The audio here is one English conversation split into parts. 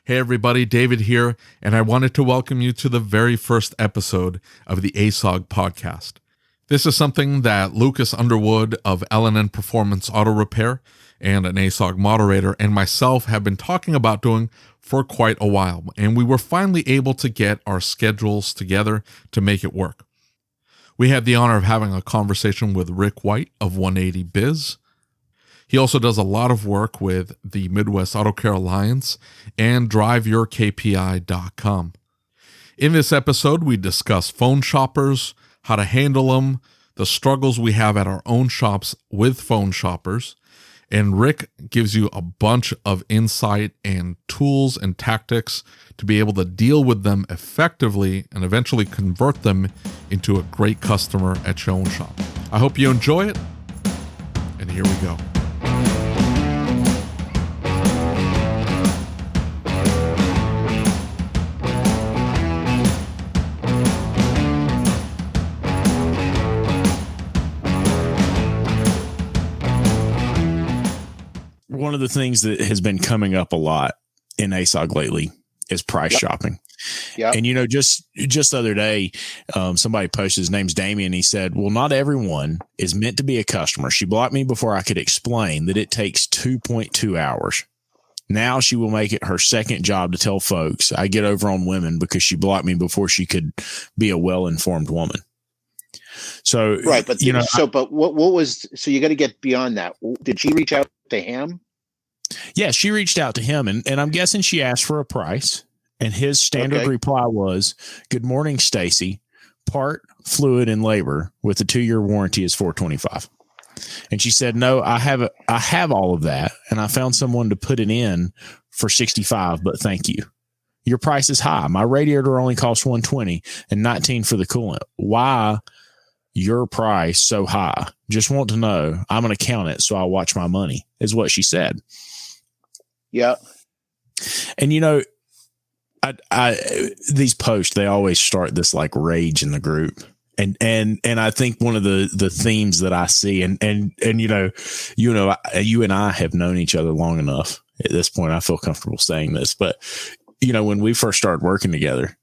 Hey everybody, David here, and I wanted to welcome you to the very first episode of the ASOG podcast. This is something that Lucas Underwood of L&N Performance Auto Repair and an ASOG moderator and myself have been talking about doing for quite a while, and we were finally able to get our schedules together to make it work. We had the honor of having a conversation with Rick White of 180 Biz. He also does a lot of work with the Midwest Auto Care Alliance and DriveYourKPI.com. In this episode, we discuss phone shoppers, how to handle them, the struggles we have at our own shops with phone shoppers, and Rick gives you a bunch of insight and tools and tactics to be able to deal with them effectively and eventually convert them into a great customer at your own shop. I hope you enjoy it, and here we go. One of the things that has been coming up a lot in ASOG lately is price shopping. Yeah. And, just the other day, somebody posted, his name's Damien. He said, well, not everyone is meant to be a customer. She blocked me before I could explain that it takes 2.2 hours. Now she will make it her second job to tell folks I get over on women because she blocked me before she could be a well-informed woman. So, right. But, what was, so you got to get beyond that. Did she reach out to him? Yeah, she reached out to him, and I'm guessing she asked for a price, and his standard reply was, good morning, Stacy. Part, fluid, and labor with a 2-year warranty is $425. And she said, no, I have all of that, and I found someone to put it in for $65, but thank you. Your price is high. My radiator only costs $120 and $19 for the coolant. Why your price so high? Just want to know. I'm going to count it so I watch my money, is what she said. Yeah. And I these posts, they always start this like rage in the group. And I think one of the themes that I see, and you and I have known each other long enough at this point. I feel comfortable saying this, but when we first started working together,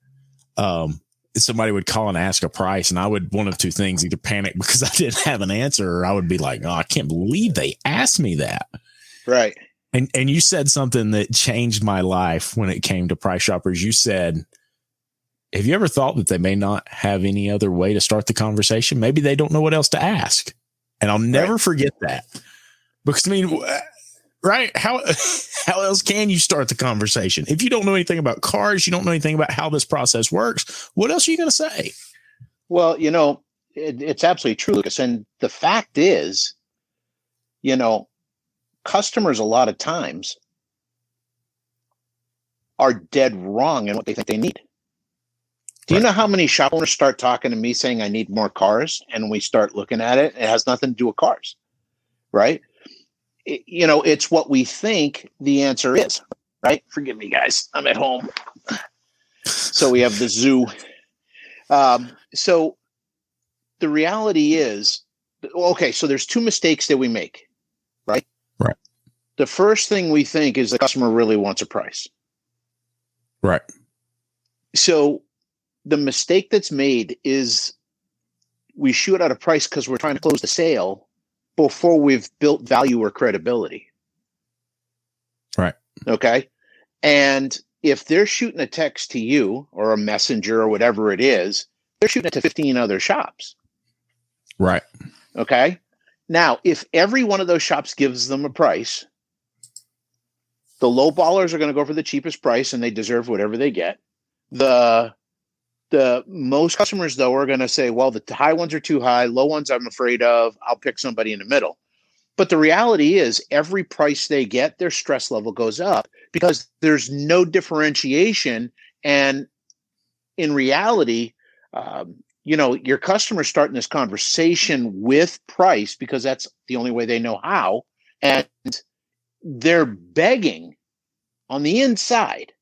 somebody would call and ask a price, and I would, one of two things, either panic because I didn't have an answer, or I would be like, oh, I can't believe they asked me that. Right. And you said something that changed my life when it came to price shoppers. You said, have you ever thought that they may not have any other way to start the conversation? Maybe they don't know what else to ask. And I'll never forget that. Because right? How else can you start the conversation? If you don't know anything about cars, you don't know anything about how this process works, what else are you going to say? Well, it's absolutely true, Lucas. And the fact is, customers a lot of times are dead wrong in what they think they need. Do you know how many shop owners start talking to me saying I need more cars, and we start looking at it, it has nothing to do with cars, right? It's what we think the answer is, right? Forgive me, guys. I'm at home. So we have the zoo. So the reality is, so there's two mistakes that we make, right? Right. The first thing we think is the customer really wants a price. Right. So the mistake that's made is we shoot out a price because we're trying to close the sale before we've built value or credibility. Right. Okay. And if they're shooting a text to you or a messenger or whatever it is, they're shooting it to 15 other shops. Right. Okay. Now, if every one of those shops gives them a price, the low ballers are going to go for the cheapest price, and they deserve whatever they get. The most customers, though, are going to say, well, the high ones are too high, low ones I'm afraid of, I'll pick somebody in the middle. But the reality is, every price they get, their stress level goes up because there's no differentiation. And in reality, your customers starting this conversation with price because that's the only way they know how. And they're begging on the inside.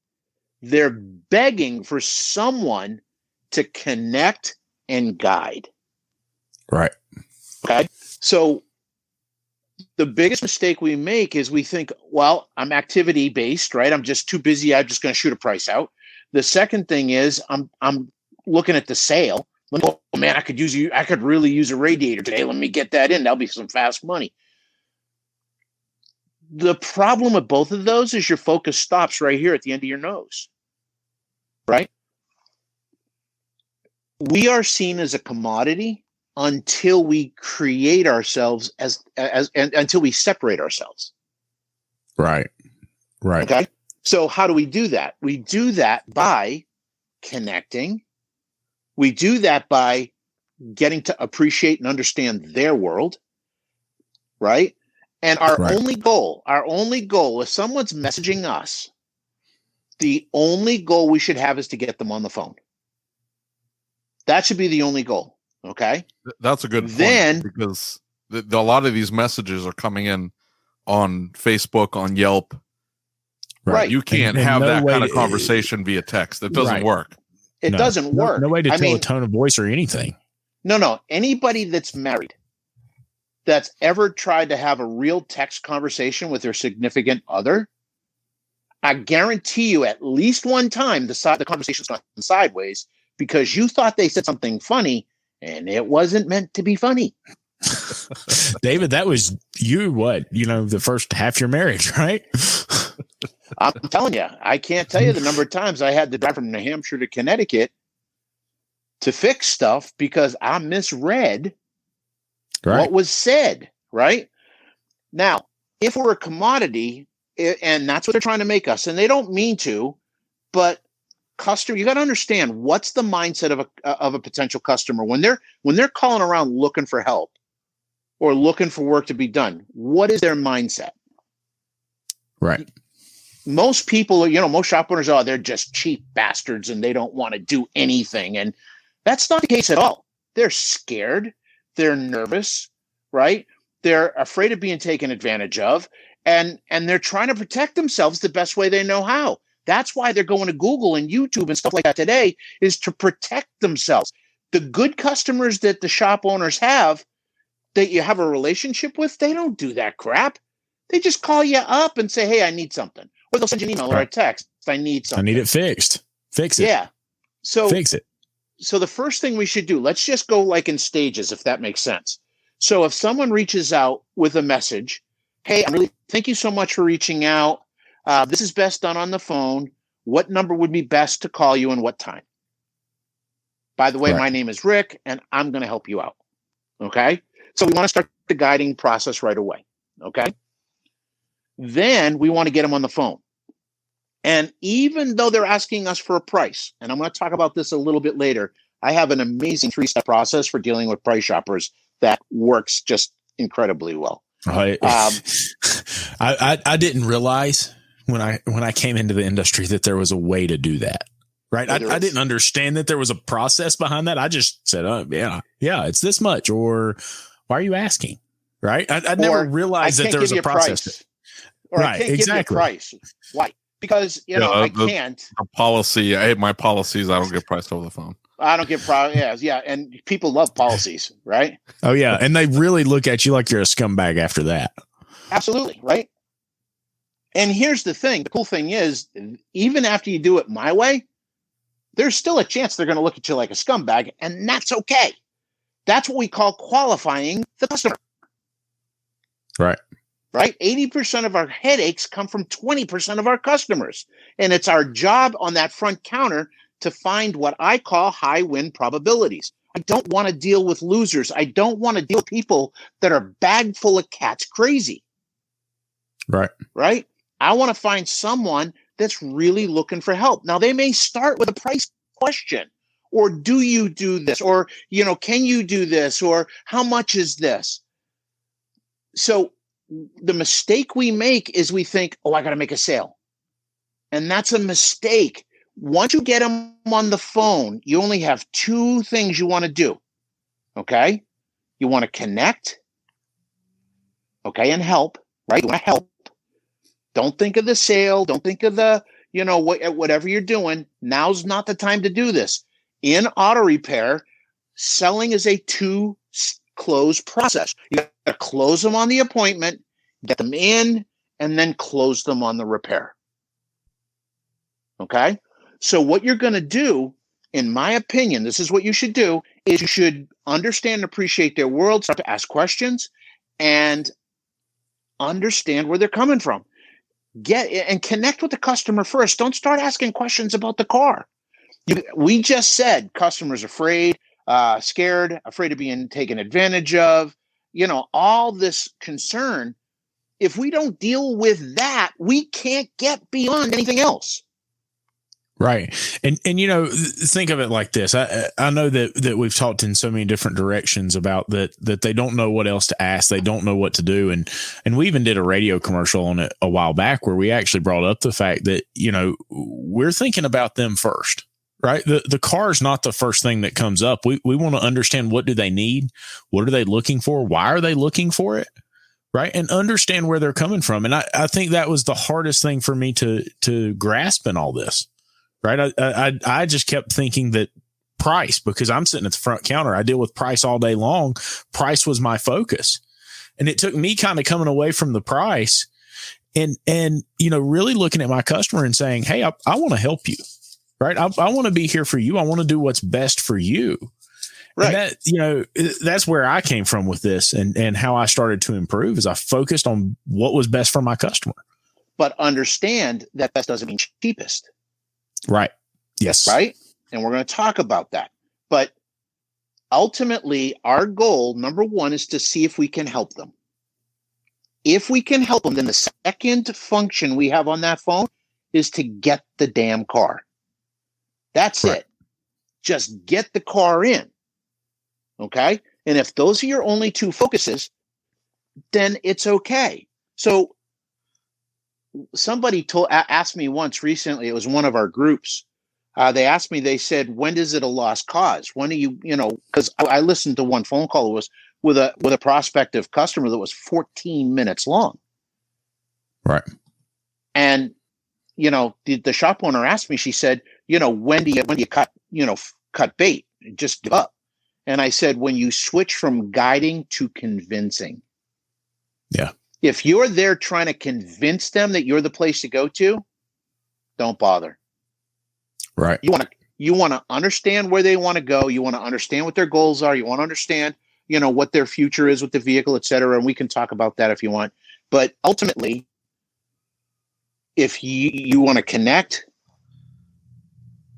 They're begging for someone to connect and guide. Right. Okay. So The biggest mistake we make is we think, well, I'm activity based, right? I'm just too busy. I'm just going to shoot a price out. The second thing is I'm looking at the sale. Oh man, I could really use a radiator today. Let me get that in. That'll be some fast money. The problem with both of those is your focus stops right here at the end of your nose, right? We are seen as a commodity until we create ourselves as until we separate ourselves. Right. Okay. So how do we do that? We do that by connecting. We do that by getting to appreciate and understand their world, right? And our only goal, if someone's messaging us, the only goal we should have is to get them on the phone. That should be the only goal. Okay. That's a good point, because a lot of these messages are coming in on Facebook, on Yelp. Right. You can't have that kind of conversation via text. It doesn't work. It doesn't work. No way to tell a tone of voice or anything. No. Anybody that's married, that's ever tried to have a real text conversation with their significant other, I guarantee you at least one time the conversation's gone sideways because you thought they said something funny and it wasn't meant to be funny. David, that was you, the first half your marriage, right? I'm telling you, I can't tell you the number of times I had to drive from New Hampshire to Connecticut to fix stuff because I misread what was said, right? Now, if we're a commodity, and that's what they're trying to make us, and they don't mean to, but you got to understand what's the mindset of a potential customer when they're calling around looking for help or looking for work to be done. What is their mindset? Right. Most people, most shop owners, they're just cheap bastards and they don't want to do anything. And that's not the case at all. They're scared. They're nervous, right? They're afraid of being taken advantage of. And they're trying to protect themselves the best way they know how. That's why they're going to Google and YouTube and stuff like that today, is to protect themselves. The good customers that the shop owners have, that you have a relationship with, they don't do that crap. They just call you up and say, hey, I need something. Or they'll send you an email or a text. I need something. I need it fixed. Fix it. Yeah. So fix it. So the first thing we should do, let's just go like in stages, if that makes sense. So if someone reaches out with a message, hey, thank you so much for reaching out. This is best done on the phone. What number would be best to call you and what time? By the way, my name is Rick and I'm going to help you out. Okay. So we want to start the guiding process right away. Okay. Then we want to get them on the phone. And even though they're asking us for a price, and I'm going to talk about this a little bit later, I have an amazing 3-step process for dealing with price shoppers that works just incredibly well. I didn't realize when I came into the industry that there was a way to do that. Right. I didn't understand that there was a process behind that. I just said, oh, yeah, it's this much. Or why are you asking? Right. I never realized that there was a process. I can't give you a price. Why? Because, I can't. A policy. I hate my policies. I don't get priced over the phone. I don't get yeah. And people love policies, right? Oh, yeah. And they really look at you like you're a scumbag after that. Absolutely. Right. And here's the thing. The cool thing is, even after you do it my way, there's still a chance they're going to look at you like a scumbag, and that's okay. That's what we call qualifying the customer. Right. Right? 80% of our headaches come from 20% of our customers. And it's our job on that front counter to find what I call high win probabilities. I don't want to deal with losers. I don't want to deal with people that are bag full of cats crazy. Right. Right? I want to find someone that's really looking for help. Now, they may start with a price question, or do you do this? Or, can you do this? Or how much is this? So the mistake we make is we think, I got to make a sale. And that's a mistake. Once you get them on the phone, you only have 2 things you want to do. Okay. You want to connect. Okay. And help, right? You want to help. Don't think of the sale. Don't think of the, whatever you're doing. Now's not the time to do this. In auto repair, selling is a 2-close process. You got to close them on the appointment get them in, and then close them on the repair. Okay? So what you're going to do, in my opinion, this is what you should do, is you should understand and appreciate their world, start to ask questions, and understand where they're coming from. Get and connect with the customer first. Don't start asking questions about the car. We just said customers afraid, scared, afraid of being taken advantage of, all this concern. If we don't deal with that, we can't get beyond anything else. Right. And think of it like this. I know that we've talked in so many different directions about that they don't know what else to ask. They don't know what to do. And we even did a radio commercial on it a while back where we actually brought up the fact that, we're thinking about them first, right? The car is not the first thing that comes up. We want to understand, what do they need? What are they looking for? Why are they looking for it? Right. And understand where they're coming from. And I think that was the hardest thing for me to grasp in all this. Right. I just kept thinking that price, because I'm sitting at the front counter, I deal with price all day long. Price was my focus. And it took me kind of coming away from the price and really looking at my customer and saying, hey, I want to help you. Right. I want to be here for you. I want to do what's best for you. Right. And that, that's where I came from with this and how I started to improve is I focused on what was best for my customer. But understand that best doesn't mean cheapest. Right. Yes. Right. And we're going to talk about that. But ultimately, our goal, number one, is to see if we can help them. If we can help them, then the second function we have on that phone is to get the damn car. That's right. It. Just get the car in. Okay. And if those are your only two focuses, then it's okay. So somebody asked me once recently, it was one of our groups. They asked me, they said, when is it a lost cause? When do you, because I listened to one phone call. It was with a prospective customer that was 14 minutes long. Right. And, the shop owner asked me, she said, when do you cut bait? Just give up. And I said, when you switch from guiding to convincing. Yeah. If you're there trying to convince them that you're the place to go to, don't bother. Right. You want to understand where they want to go. You want to understand what their goals are. You want to understand, what their future is with the vehicle, et cetera. And we can talk about that if you want. But ultimately, if you want to connect,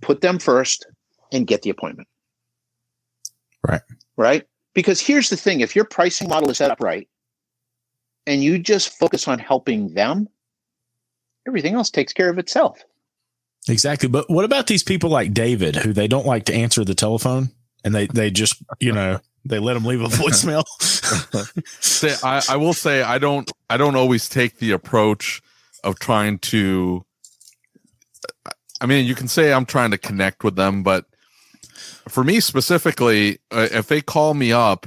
put them first and get the appointment. Right. Right. Because here's the thing. If your pricing model is set up right, and you just focus on helping them, everything else takes care of itself. Exactly. But what about these people like David, who they don't like to answer the telephone and they just, they let them leave a voicemail? I will say, I don't always take the approach of trying to, you can say I'm trying to connect with them, but for me specifically, if they call me up,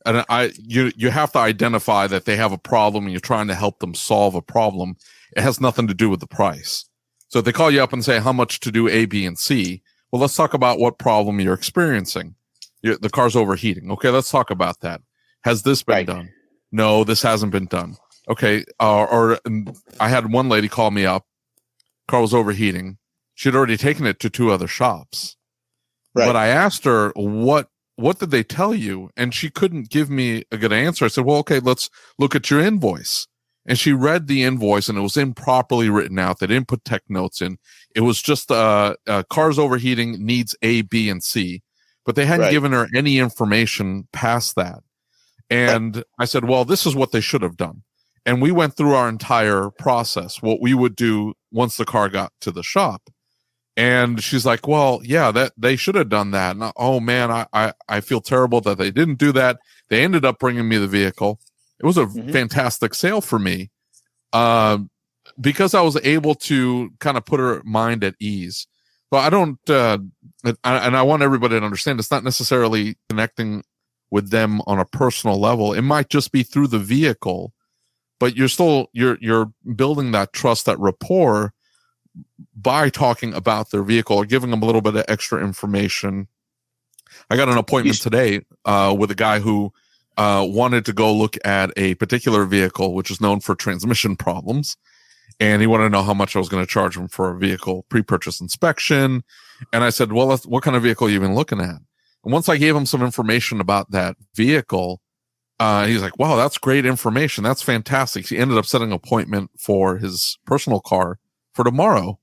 and you have to identify that they have a problem and you're trying to help them solve a problem. It has nothing to do with the price. So if they call you up and say how much to do A, B, and C, well, let's talk about what problem you're experiencing. The car's overheating. Okay, let's talk about that. Has this been done? No, this hasn't been done. Okay, or I had one lady call me up. Car was overheating. She'd already taken it to 2 other shops. Right. But I asked her, what did they tell you? And she couldn't give me a good answer. I said, well, okay, let's look at your invoice. And she read the invoice and it was improperly written out. They didn't put tech notes in. It was just car's overheating, needs A, B, and C. But they hadn't given her any information past that. And I said, well, this is what they should have done. And we went through our entire process, what we would do once the car got to the shop. And she's like, well, yeah, that they should have done that. And oh man, I feel terrible that they didn't do that. They ended up bringing me the vehicle. It was a fantastic sale for me, because I was able to kind of put her mind at ease. But I don't, and I want everybody to understand, it's not necessarily connecting with them on a personal level. It might just be through the vehicle, but you're building that trust, that rapport, by talking about their vehicle or giving them a little bit of extra information. I got an appointment today with a guy who wanted to go look at a particular vehicle, which is known for transmission problems. And he wanted to know how much I was going to charge him for a vehicle pre-purchase inspection. And I said, well, what kind of vehicle have you been looking at? And once I gave him some information about that vehicle, he's like, wow, that's great information. That's fantastic. He ended up setting an appointment for his personal car for tomorrow.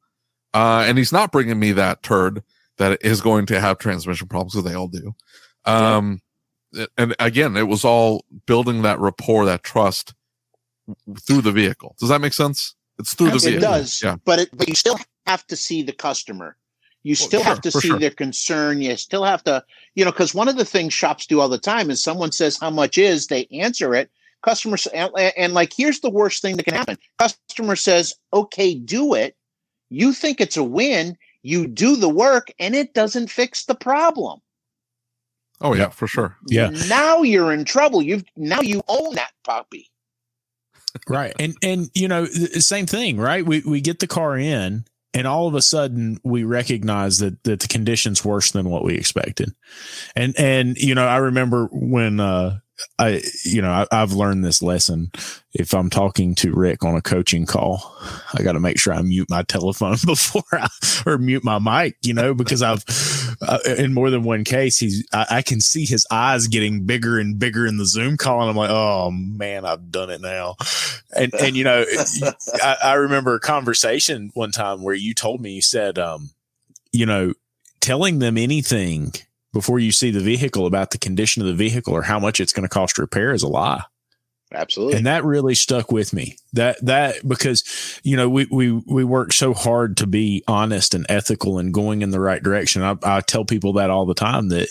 And he's not bringing me that turd that is going to have transmission problems, because they all do. And again, it was all building that rapport, that trust through the vehicle. Does that make sense? It's through the vehicle. It does, yeah. But you still have to see the customer. You still have to see their concern. You still have to, because one of the things shops do all the time is someone says how much is, they answer it. Customers, and like, here's the worst thing that can happen. Customer says, okay, do it. You think it's a win. You do the work, and it doesn't fix the problem. Oh yeah, for sure. Yeah. Now you're in trouble. You own that puppy. Right. And the same thing, right? We get the car in, and all of a sudden we recognize that the condition's worse than what we expected. And I remember when I've learned this lesson. If I'm talking to Rick on a coaching call, I got to make sure I mute my telephone or mute my mic, because I've in more than one case, I can see his eyes getting bigger and bigger in the Zoom call. And I'm like, oh man, I've done it now. And I remember a conversation one time where you told me, you said, telling them anything before you see the vehicle about the condition of the vehicle or how much it's going to cost to repair is a lie. Absolutely. And that really stuck with me, that because, we work so hard to be honest and ethical and going in the right direction. I tell people that all the time, that,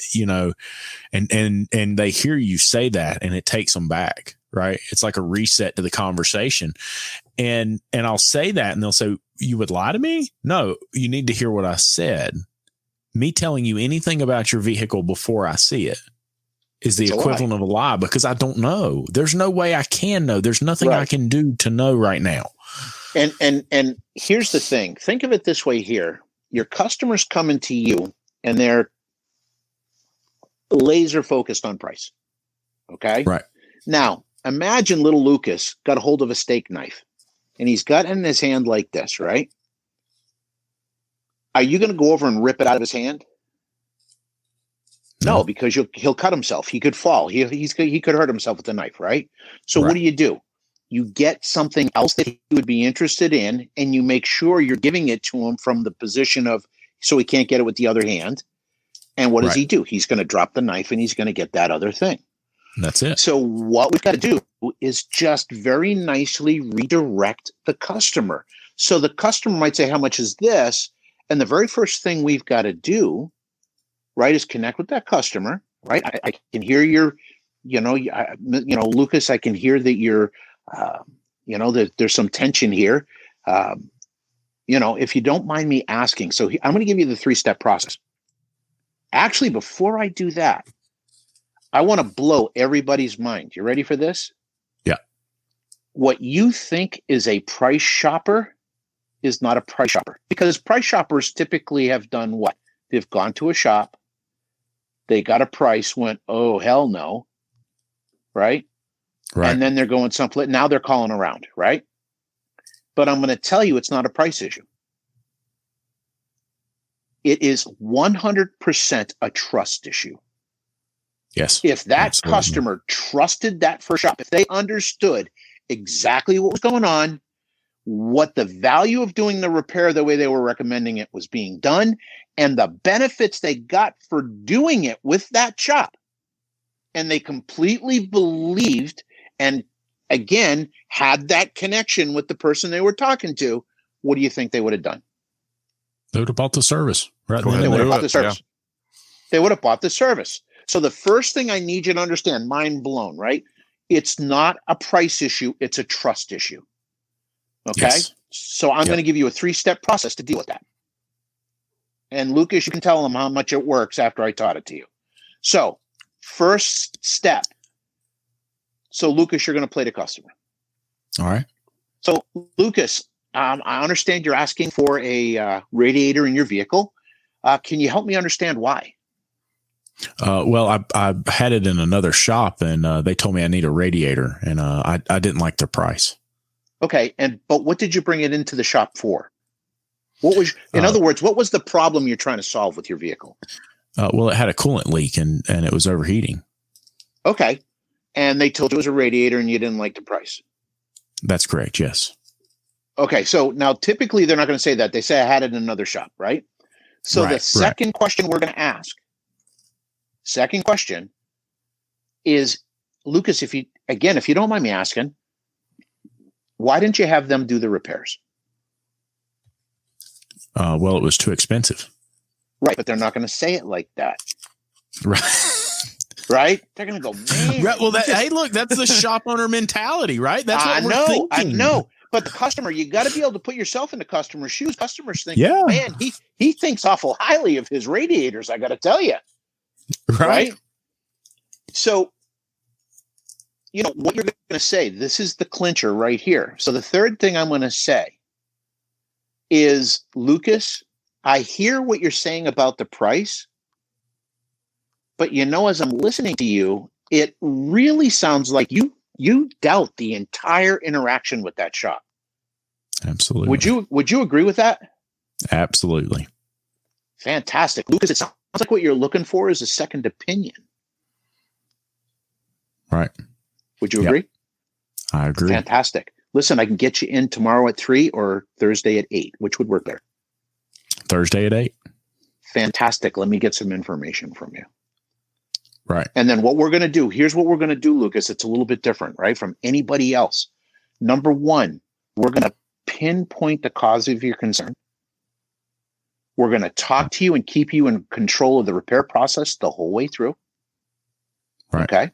and they hear you say that and it takes them back, right? It's like a reset to the conversation. And I'll say that and they'll say, you would lie to me? No, you need to hear what I said. Me telling you anything about your vehicle before I see it is the equivalent of a lie, because I don't know. There's no way I can know. There's nothing I can do to know right now. And here's the thing. Think of it this way here. Your customers coming to you and they're laser focused on price. Okay? Right. Now, imagine little Lucas got a hold of a steak knife and he's got it in his hand like this, right? Are you going to go over and rip it out of his hand? No, because he'll cut himself. He could fall. He could hurt himself with the knife, right? So what do? You get something else that he would be interested in, and you make sure you're giving it to him from the position of, so he can't get it with the other hand. And what does he do? He's going to drop the knife and he's going to get that other thing. That's it. So what we've got to do is just very nicely redirect the customer. So the customer might say, how much is this? And the very first thing we've got to do, right, is connect with that customer, right? I can hear your, Lucas, I can hear that you're, that there's some tension here. If you don't mind me asking, so I'm going to give you the 3-step process. Actually, before I do that, I want to blow everybody's mind. You ready for this? Yeah. What you think is a price shopper is not a price shopper, because price shoppers typically have done what? They've gone to a shop, they got a price, went, oh, hell no, right? And then they're going someplace. Now they're calling around, right? But I'm going to tell you, it's not a price issue. It is 100% a trust issue. Yes. If that customer trusted that first shop, if they understood exactly what was going on, what the value of doing the repair the way they were recommending it was being done, and the benefits they got for doing it with that shop, and they completely believed and, again, had that connection with the person they were talking to, what do you think they would have done? They would have bought the service. Right. They would have bought the service. Yeah. They would have bought the service. So the first thing I need you to understand, mind blown, right? It's not a price issue. It's a trust issue. Okay. Yes. So I'm going to give you a 3-step process to deal with that. And Lucas, you can tell them how much it works after I taught it to you. So first step. So Lucas, you're going to play the customer. All right. So Lucas, I understand you're asking for a radiator in your vehicle. Can you help me understand why? Well, I had it in another shop, and they told me I need a radiator, and I didn't like their price. Okay, but what did you bring it into the shop for? What was, in other words, what was the problem you're trying to solve with your vehicle? Well, it had a coolant leak, and it was overheating. Okay, and they told you it was a radiator, and you didn't like the price. That's correct. Yes. Okay, so now typically they're not going to say that. They say I had it in another shop, right? So the second question we're going to ask, second question is, Lucas, if you don't mind me asking, why didn't you have them do the repairs? Well, it was too expensive. Right, but they're not going to say it like that. Right. Right? They're going to go, man. Right, well, hey, look, that's the shop owner mentality, right? That's what we're thinking. I know. But the customer, you got to be able to put yourself in the customer's shoes. Customers think, yeah, man, he thinks awful highly of his radiators, I got to tell you. Right? So, what you're going to say, this is the clincher right here. So the third thing I'm going to say is, Lucas, I hear what you're saying about the price, but as I'm listening to you, it really sounds like you doubt the entire interaction with that shop. Absolutely. Would you agree with that? Absolutely. Fantastic. Lucas, it sounds like what you're looking for is a second opinion. Right. Would you agree? I agree. Fantastic. Listen, I can get you in tomorrow at 3 or Thursday at 8. Which would work better? Thursday at 8. Fantastic. Let me get some information from you. Right. And then what we're going to do, here's what we're going to do, Lucas. It's a little bit different, right, from anybody else. Number one, we're going to pinpoint the cause of your concern. We're going to talk to you and keep you in control of the repair process the whole way through. Right. Okay.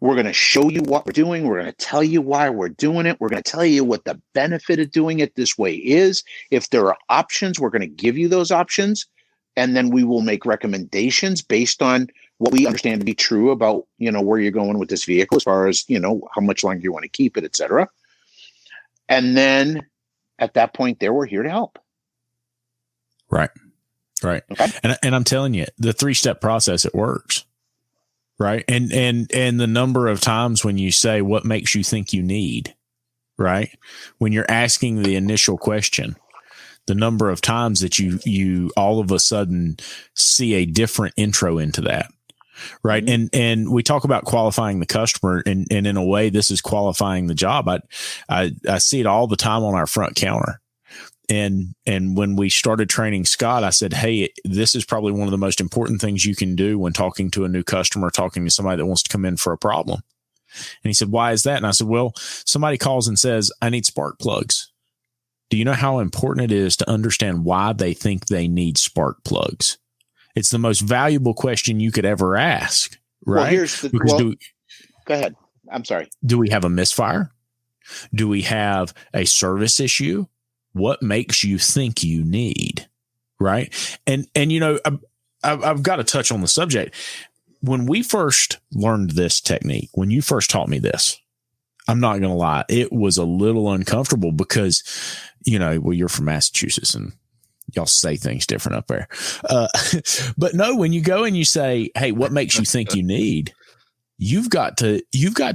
We're going to show you what we're doing. We're going to tell you why we're doing it. We're going to tell you what the benefit of doing it this way is. If there are options, we're going to give you those options. And then we will make recommendations based on what we understand to be true about, where you're going with this vehicle, as far as, how much longer you want to keep it, et cetera. And then at that point there, we're here to help. Right. Right. Okay. And I'm telling you, the 3-step process, it works. Right. And the number of times when you say, what makes you think you need, right? When you're asking the initial question, the number of times that you all of a sudden see a different intro into that. Right. Mm-hmm. And we talk about qualifying the customer, and in a way, this is qualifying the job. I see it all the time on our front counter. And when we started training Scott, I said, hey, this is probably one of the most important things you can do when talking to a new customer, talking to somebody that wants to come in for a problem. And he said, why is that? And I said, well, somebody calls and says, I need spark plugs. Do you know how important it is to understand why they think they need spark plugs? It's the most valuable question you could ever ask, right? Well, go ahead. I'm sorry. Do we have a misfire? Do we have a service issue? What makes you think you need, right? And I've got to touch on the subject. When we first learned this technique, when you first taught me this, I'm not going to lie, it was a little uncomfortable because, you're from Massachusetts and y'all say things different up there. But no, when you go and you say, hey, what makes you think you need, you've got to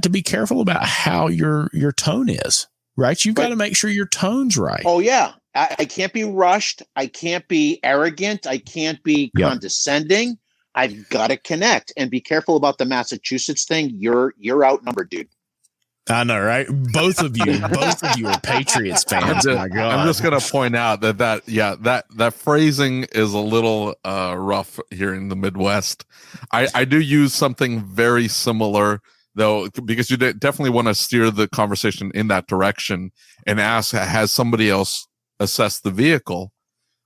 be careful about how your tone is. Right. You've got to make sure your tone's right. Oh, yeah. I can't be rushed. I can't be arrogant. I can't be condescending. I've got to connect and be careful about the Massachusetts thing. You're outnumbered, dude. I know, right? Both of you are Patriots fans. My God. I'm just going to point out that phrasing is a little rough here in the Midwest. I do use something very similar, though, because you definitely want to steer the conversation in that direction and ask, has somebody else assessed the vehicle,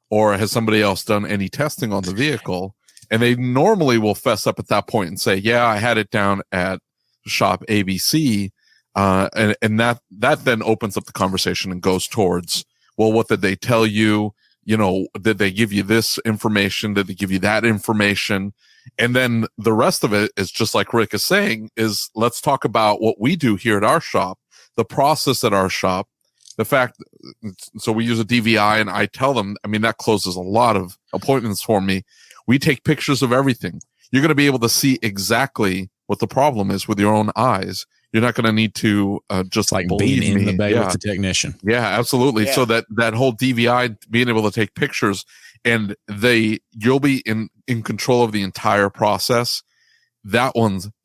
or has somebody else done any testing on the vehicle? And they normally will fess up at that point and say, yeah, I had it down at shop ABC. And that then opens up the conversation and goes towards, well, what did they tell you? Did they give you this information? Did they give you that information? And then the rest of it is just like Rick is saying, is let's talk about what we do here at our shop, the process at our shop, the fact. So we use a DVI, and I tell them, that closes a lot of appointments for me. We take pictures of everything. You're going to be able to see exactly what the problem is with your own eyes. You're not going to need to just like believe being in me. the bay with the technician. Yeah, absolutely. Yeah. So that whole DVI, being able to take pictures, and you'll be in control of the entire process. That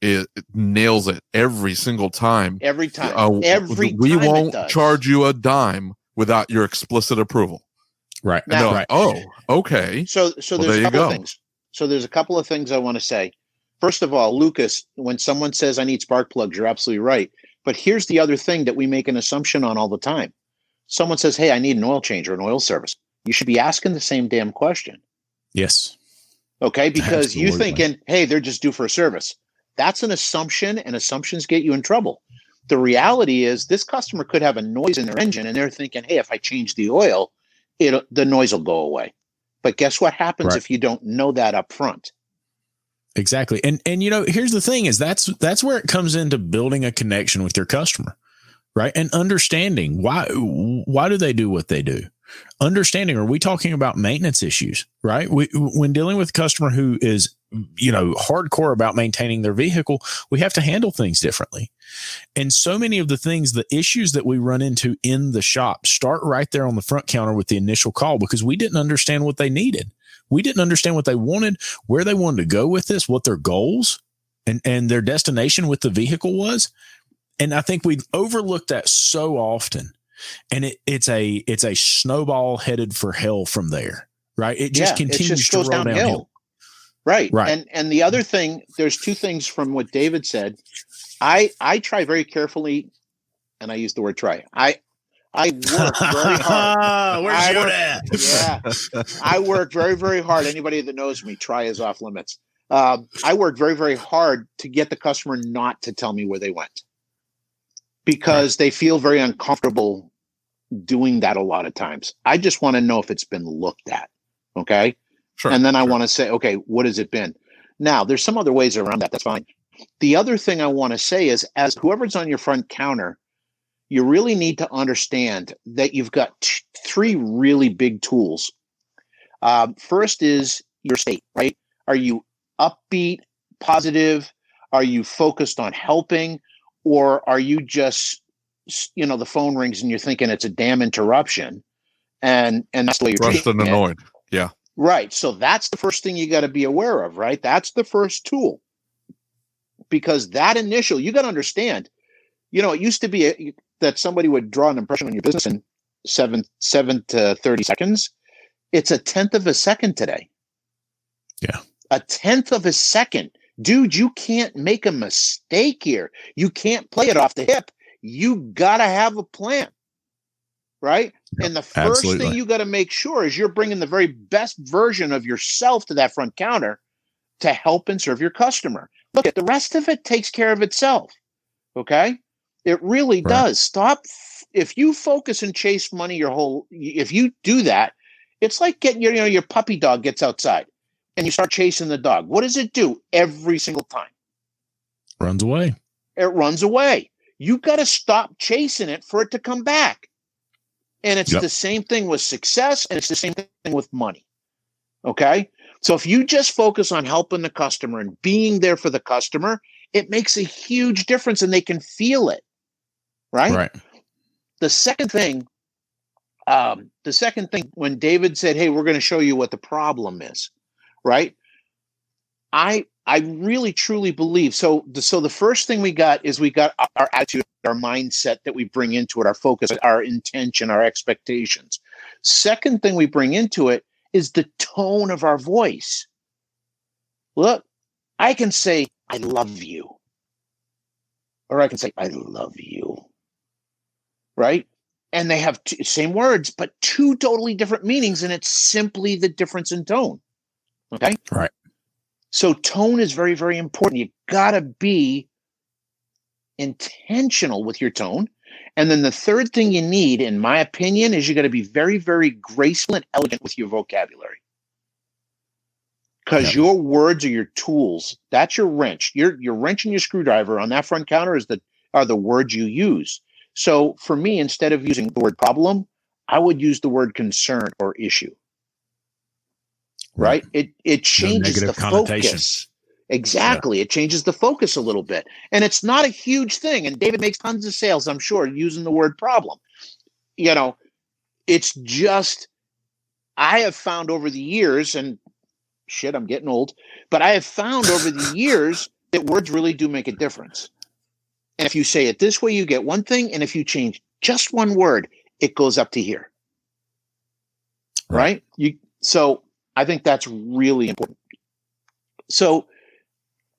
it nails it every single time. Every time. We won't charge you a dime without your explicit approval. Right. Now, like, oh, okay. So there's a couple of things. So there's a couple of things I want to say. First of all, Lucas, when someone says I need spark plugs, you're absolutely right. But here's the other thing that we make an assumption on all the time. Someone says, hey, I need an oil change or an oil service. You should be asking the same damn question. Yes. Okay, because Absolutely. you're thinking, hey, they're just due for a service. That's an assumption, and assumptions get you in trouble. The reality is this customer could have a noise in their engine, and they're thinking, hey, if I change the oil, the noise will go away. But guess what happens if you don't know that up front? Exactly. And here's the thing is that's where it comes into building a connection with your customer, right? And understanding why do they do what they do? Understanding, are we talking about maintenance issues, right? When dealing with a customer who is, hardcore about maintaining their vehicle, we have to handle things differently. And so many of the issues that we run into in the shop start right there on the front counter with the initial call, because we didn't understand what they needed. We didn't understand what they wanted, where they wanted to go with this, what their goals and their destination with the vehicle was. And I think we overlooked that so often. And it's a snowball headed for hell from there, right? It just continues to roll downhill. Right. And the other thing, there's two things from what David said. I try very carefully, and I use the word try. I work very hard. Where's your dad? Yeah. I work very, very hard. Anybody that knows me, try is off limits. I work very, very hard to get the customer not to tell me where they went, because they feel very uncomfortable doing that a lot of times. I just want to know if it's been looked at. Okay. Sure. And then I want to say, okay, what has it been? Now, there's some other ways around that. That's fine. The other thing I want to say is, as whoever's on your front counter, you really need to understand that you've got three really big tools. First is your state, right? Are you upbeat, positive? Are you focused on helping? Or are you just, the phone rings and you're thinking it's a damn interruption, and that's the way you're rushed and annoyed. Yeah. Right. So that's the first thing you got to be aware of, right? That's the first tool, because that initial, you got to understand, it used to be that somebody would draw an impression on your business in 7 to 30 seconds. It's a 1/10 of a second today. Yeah. A 1/10 of a second. Dude, you can't make a mistake here. You can't play it off the hip. You got to have a plan, right? And the first thing you got to make sure is you're bringing the very best version of yourself to that front counter to help and serve your customer. Look, at the rest of it takes care of itself, okay? It really does. Stop. If you focus and chase money if you do that, it's like getting your puppy dog gets outside and you start chasing the dog. What does it do every single time? Runs away. It runs away. You got to stop chasing it for it to come back. And it's the same thing with success, and it's the same thing with money. Okay? So if you just focus on helping the customer and being there for the customer, it makes a huge difference, and they can feel it. Right? The second thing, when David said, hey, we're going to show you what the problem is, right? I really truly believe so. The first thing we got our attitude, our mindset that we bring into it, our focus, our intention, our expectations. Second thing we bring into it is the tone of our voice. Look, I can say, I love you. Or I can say, I love you. Right? And they have same words, but two totally different meanings. And it's simply the difference in tone. Okay? Right. So tone is very, very important. You got to be intentional with your tone. And then the third thing you need, in my opinion, is you got to be very, very graceful and elegant with your vocabulary. Because your words are your tools. That's your wrench. Your wrench and your screwdriver on that front counter are the words you use. So for me, instead of using the word problem, I would use the word concern or issue. right? It changes the connotation. focus. Exactly. Yeah. It changes the focus a little bit. And it's not a huge thing. And David makes tons of sales, I'm sure, using the word problem. It's just, I have found over the years, and shit, I'm getting old, but I have found over the years that words really do make a difference. And if you say it this way, you get one thing. And if you change just one word, it goes up to here. Right? So I think that's really important. So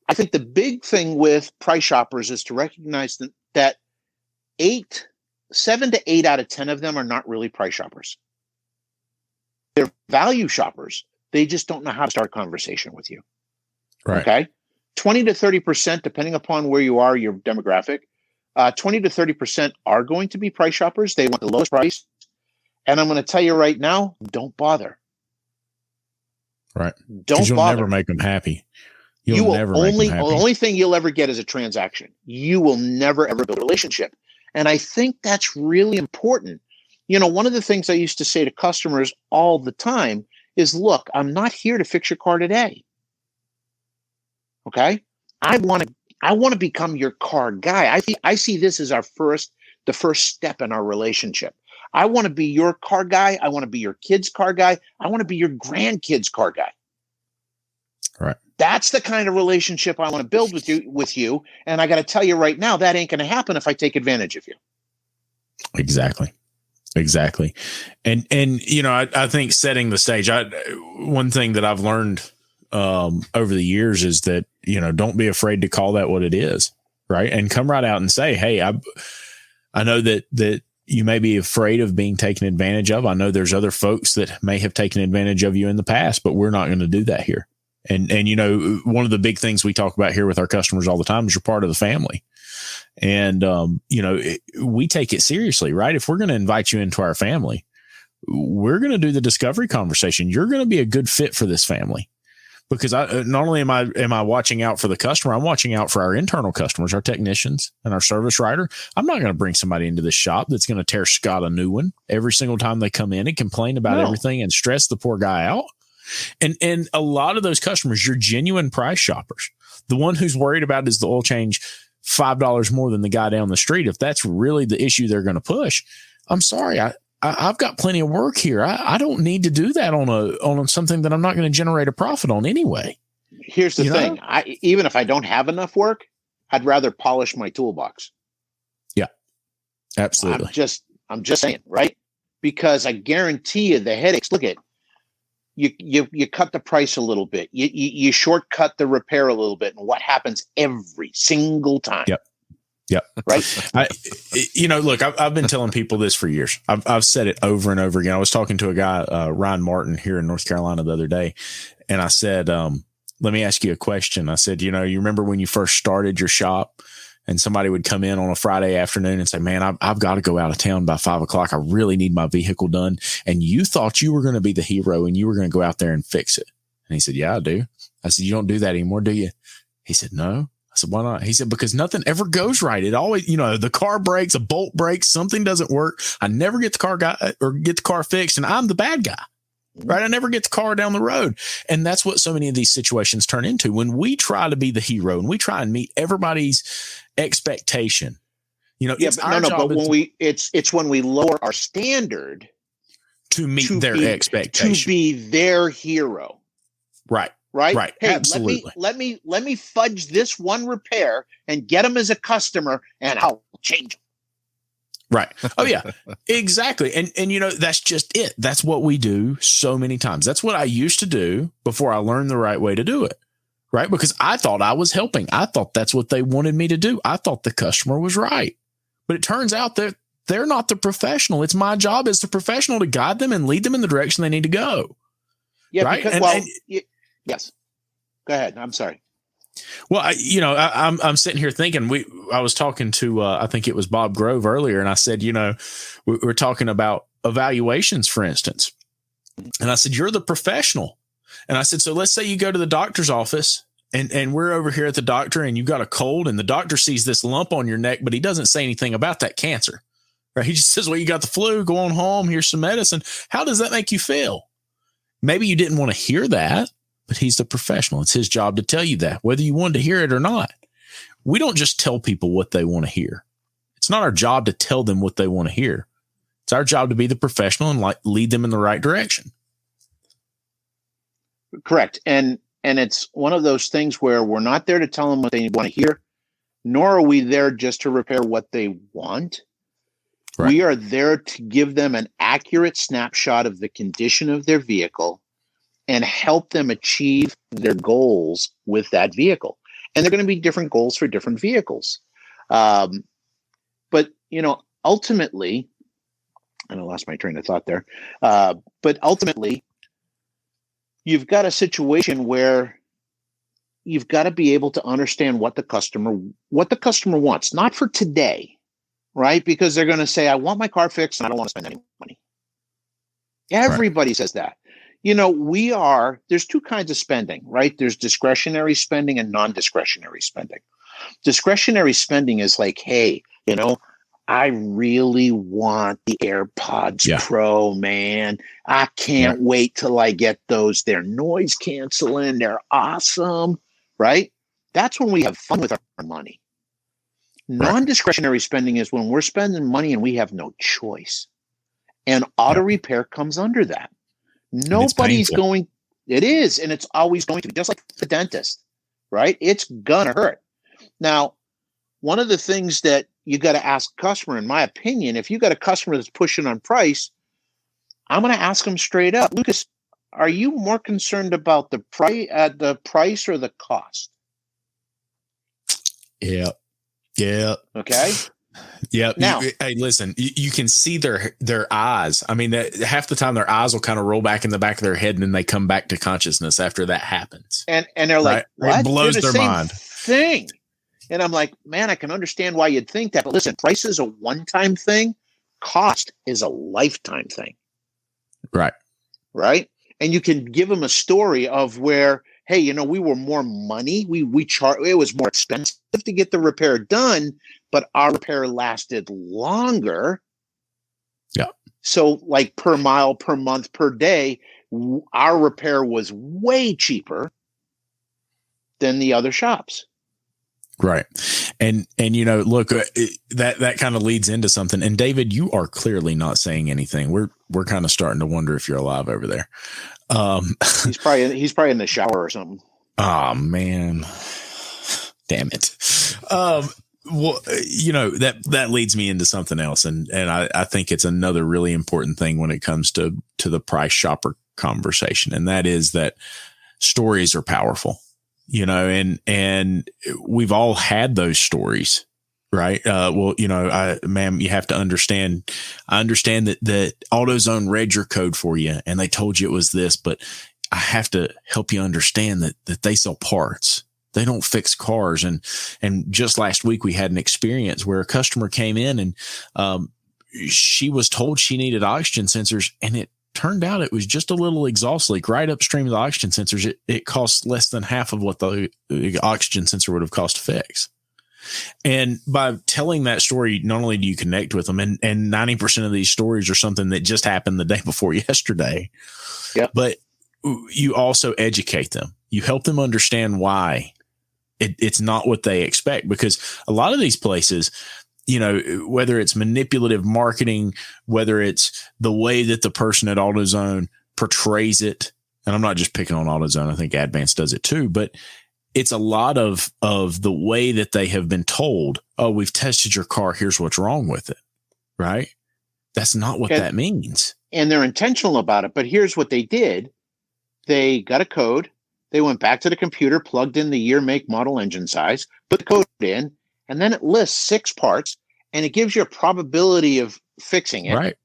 I think the big thing with price shoppers is to recognize that 7 to 8 out of 10 of them are not really price shoppers. They're value shoppers. They just don't know how to start a conversation with you. Right. Okay. 20 to 30%, depending upon where you are, your demographic, 20 to 30% are going to be price shoppers. They want the lowest price. And I'm going to tell you right now, don't bother. Right. Don't you'll bother. Never make them happy. You will the only thing you'll ever get is a transaction. You will never, ever build a relationship. And I think that's really important. One of the things I used to say to customers all the time is, look, I'm not here to fix your car today. Okay. I want to become your car guy. I see this as the first step in our relationship. I want to be your car guy. I want to be your kid's car guy. I want to be your grandkid's car guy. Right. That's the kind of relationship I want to build with you. And I got to tell you right now, that ain't going to happen if I take advantage of you. Exactly. And I think setting the stage, one thing that I've learned over the years is that, don't be afraid to call that what it is. Right. And come right out and say, hey, I know that you may be afraid of being taken advantage of. I know there's other folks that may have taken advantage of you in the past, but we're not going to do that here. And one of the big things we talk about here with our customers all the time is you're part of the family. And, we take it seriously, right? If we're going to invite you into our family, we're going to do the discovery conversation. You're going to be a good fit for this family. Because not only am I watching out for the customer, I'm watching out for our internal customers, our technicians and our service writer. I'm not going to bring somebody into this shop that's going to tear Scott a new one every single time they come in and complain about everything and stress the poor guy out. And a lot of those customers, you're genuine price shoppers. The one who's worried about is the oil change $5 more than the guy down the street. If that's really the issue they're going to push, I'm sorry. I've got plenty of work here. I don't need to do that on something that I'm not going to generate a profit on anyway. Here's the thing. Even if I don't have enough work, I'd rather polish my toolbox. Yeah, absolutely. I'm just saying, right? Because I guarantee you the headaches. Look at you cut the price a little bit. You shortcut the repair a little bit, and what happens every single time? Yep. Right. Look, I've been telling people this for years. I've said it over and over again. I was talking to a guy, Ryan Martin, here in North Carolina the other day, and I said, let me ask you a question. I said, you remember when you first started your shop and somebody would come in on a Friday afternoon and say, man, I've got to go out of town by 5 o'clock. I really need my vehicle done. And you thought you were going to be the hero and you were going to go out there and fix it. And he said, yeah, I do. I said, you don't do that anymore, do you? He said, no. I said, why not? He said, because nothing ever goes right. It always, the car breaks, a bolt breaks, something doesn't work. I never get the car fixed, and I'm the bad guy, right? I never get the car down the road. And that's what so many of these situations turn into. When we try to be the hero and we try and meet everybody's expectation, it's when we lower our standard to meet their expectation, to be their hero. Right. Right. Hey, absolutely. Let me fudge this one repair and get them as a customer, and I'll change them. Right. Oh yeah, exactly. And that's just it. That's what we do so many times. That's what I used to do before I learned the right way to do it. Right. Because I thought I was helping. I thought that's what they wanted me to do. I thought the customer was right, but it turns out that they're not the professional. It's my job as the professional to guide them and lead them in the direction they need to go. Yeah. Right. Yes. Go ahead. I'm sorry. Well, I'm sitting here thinking I was talking to, I think it was Bob Grove earlier. And I said, we're talking about evaluations, for instance. And I said, you're the professional. And I said, so let's say you go to the doctor's office and we're over here at the doctor and you got a cold and the doctor sees this lump on your neck, but he doesn't say anything about that cancer. Right. He just says, well, you got the flu, go on home. Here's some medicine. How does that make you feel? Maybe you didn't want to hear that, but he's the professional. It's his job to tell you that, whether you wanted to hear it or not. We don't just tell people what they want to hear. It's not our job to tell them what they want to hear. It's our job to be the professional and lead them in the right direction. Correct. And it's one of those things where we're not there to tell them what they want to hear, nor are we there just to repair what they want. Right. We are there to give them an accurate snapshot of the condition of their vehicle and help them achieve their goals with that vehicle. And they're going to be different goals for different vehicles. But, ultimately, and I lost my train of thought there. But ultimately, you've got a situation where you've got to be able to understand what the customer wants, not for today, right? Because they're going to say, I want my car fixed and I don't want to spend any money. Everybody says that. There's two kinds of spending, right? There's discretionary spending and non-discretionary spending. Discretionary spending is like, hey, I really want the AirPods Pro, man. I can't wait till I get those. They're noise canceling. They're awesome, right? That's when we have fun with our money. Non-discretionary spending is when we're spending money and we have no choice. And auto repair comes under that. Nobody's going. It is, and it's always going to be, just like the dentist, right? It's gonna hurt. Now, one of the things that you got to ask a customer, in my opinion, if you got a customer that's pushing on price, I'm going to ask them straight up, Lucas, are you more concerned about the price or the cost? Yeah. Okay. Yeah. Now, hey, listen, you can see their eyes. I mean, half the time their eyes will kind of roll back in the back of their head and then they come back to consciousness after that happens. And they're like, what? It blows their mind. Thing. And I'm like, man, I can understand why you'd think that. But listen, price is a one-time thing. Cost is a lifetime thing. Right. And you can give them a story of where, hey, we were more money. It was more expensive to get the repair done, but our repair lasted longer. Yeah. So like per mile, per month, per day, our repair was way cheaper than the other shops. Right. And look, that kind of leads into something. And David, you are clearly not saying anything. We're kind of starting to wonder if you're alive over there. He's probably in the shower or something. Oh man. Damn it. Well, that leads me into something else. And I think it's another really important thing when it comes to the price shopper conversation. And that is that stories are powerful. And we've all had those stories, right? Ma'am, you have to understand. I understand that AutoZone read your code for you and they told you it was this, but I have to help you understand that they sell parts. They don't fix cars. And just last week we had an experience where a customer came in and she was told she needed oxygen sensors, and it turned out it was just a little exhaust leak right upstream of the oxygen sensors. It cost less than half of what the oxygen sensor would have cost to fix. And by telling that story, not only do you connect with them, and 90% of these stories are something that just happened the day before yesterday, but you also educate them. You help them understand why it's not what they expect, because a lot of these places, whether it's manipulative marketing, whether it's the way that the person at AutoZone portrays it, and I'm not just picking on AutoZone, I think Advance does it too, but it's a lot of the way that they have been told, oh, we've tested your car, here's what's wrong with it, right? That's not what that means. And they're intentional about it, but here's what they did. They got a code. They went back to the computer, plugged in the year, make, model, engine size, put the code in, and then it lists 6 parts, and it gives you a probability of fixing it. Right.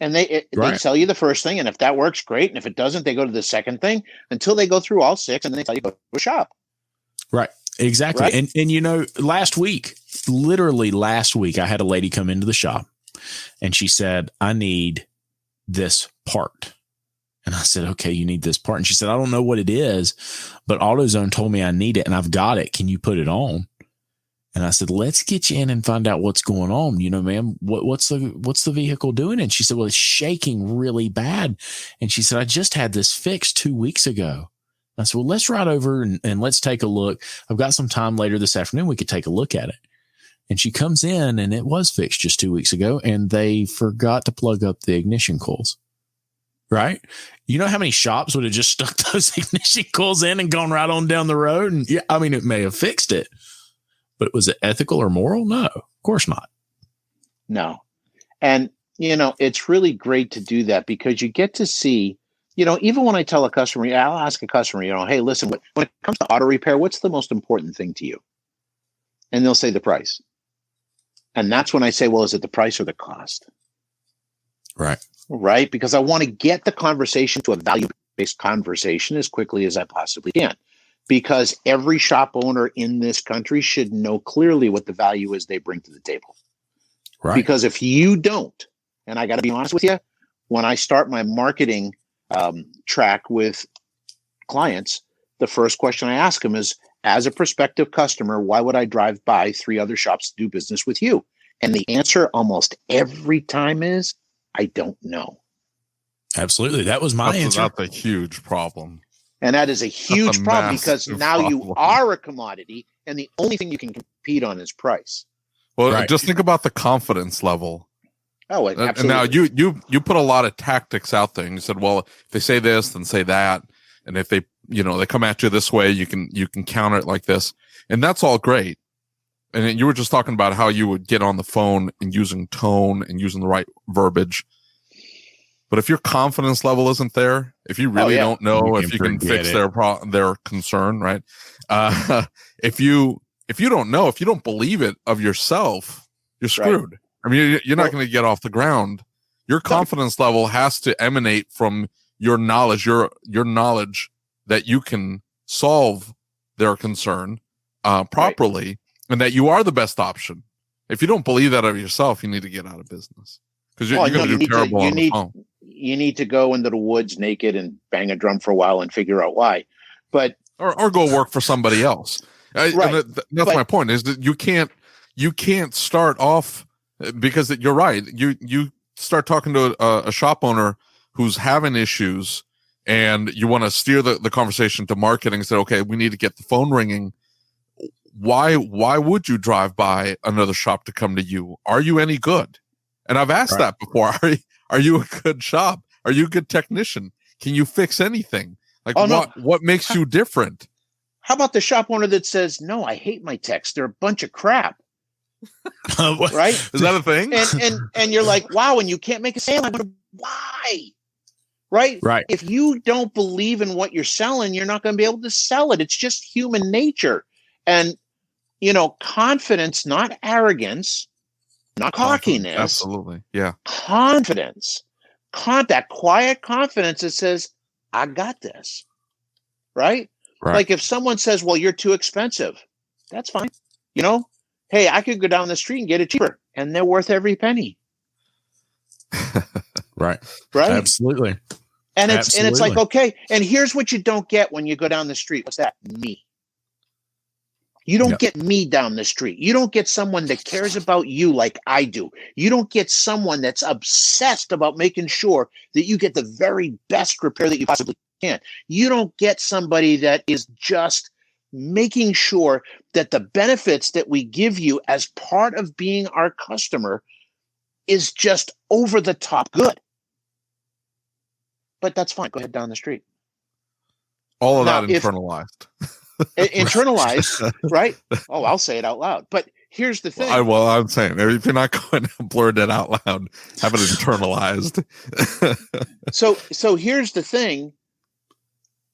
And they tell you the first thing, and if that works, great. And if it doesn't, they go to the second thing until they go through all 6, and then they tell you to go to a shop. Right. Exactly. Right? And literally last week, I had a lady come into the shop, and she said, I need this part. And I said, okay, you need this part. And she said, I don't know what it is, but AutoZone told me I need it and I've got it. Can you put it on? And I said, let's get you in and find out what's going on. You know, ma'am, what's the vehicle doing? And she said, well, it's shaking really bad. And she said, I just had this fixed 2 weeks ago. I said, well, let's ride over and let's take a look. I've got some time later this afternoon. We could take a look at it. And she comes in and it was fixed just 2 weeks ago. And they forgot to plug up the ignition coils. Right? You know how many shops would have just stuck those ignition coils in and gone right on down the road? And yeah, I mean, it may have fixed it, but was it ethical or moral? No, of course not. No. And, it's really great to do that because you get to see, even when I tell a customer, I'll ask a customer, hey, listen, when it comes to auto repair, what's the most important thing to you? And they'll say the price. And that's when I say, well, is it the price or the cost? Right? Because I want to get the conversation to a value-based conversation as quickly as I possibly can. Because every shop owner in this country should know clearly what the value is they bring to the table. Right. Because if you don't, and I got to be honest with you, when I start my marketing track with clients, the first question I ask them is, as a prospective customer, why would I drive by 3 other shops to do business with you? And the answer almost every time is, I don't know. Absolutely. That was my answer. That's a huge problem. And that is a huge problem because now you are a commodity and the only thing you can compete on is price. Well, just think about the confidence level. Oh, absolutely. And now you put a lot of tactics out there and you said, well, if they say this, then say that. And if they, they come at you this way, you can counter it like this. And that's all great. And then you were just talking about how you would get on the phone and using tone and using the right verbiage. But if your confidence level isn't there, if you really don't know if you can fix their concern, right? If you don't know, if you don't believe it of yourself, you're screwed. Right. I mean, you're not going to get off the ground. Your confidence level has to emanate from your knowledge, your knowledge that you can solve their concern properly, and that you are the best option. If you don't believe that of yourself, you need to get out of business because you're going to do terrible on the phone. You need to go into the woods naked and bang a drum for a while and figure out why. But or go work for somebody else. Right. That's my point. Is that you can't start off because you're right. You start talking to a shop owner who's having issues, and you want to steer the conversation to marketing and say, okay, we need to get the phone ringing. Why would you drive by another shop to come to you? Are you any good? And I've asked that before. Are you a good shop? Are you a good technician? Can you fix anything? Like what makes you different? How about the shop owner that says, no, I hate my techs. They're a bunch of crap. Right? Is that a thing? And you're like, wow, and you can't make a sale. Why? Right? Right. If you don't believe in what you're selling, you're not going to be able to sell it. It's just human nature. And, confidence, not arrogance, not cockiness. Absolutely. Yeah. Confidence. That quiet confidence that says, I got this. Right? Like if someone says, well, you're too expensive, that's fine. Hey, I could go down the street and get it cheaper, and they're worth every penny. Right. Absolutely. And it's like, okay, and here's what you don't get when you go down the street. What's that? Me. You don't get me down the street. You don't get someone that cares about you like I do. You don't get someone that's obsessed about making sure that you get the very best repair that you possibly can. You don't get somebody that is just making sure that the benefits that we give you as part of being our customer is just over the top good. But that's fine. Go ahead down the street. All of that internalized. Internalized, right? Oh, I'll say it out loud. But here's the thing. I'm saying, if you're not going to blurt it out loud, have it internalized. So here's the thing.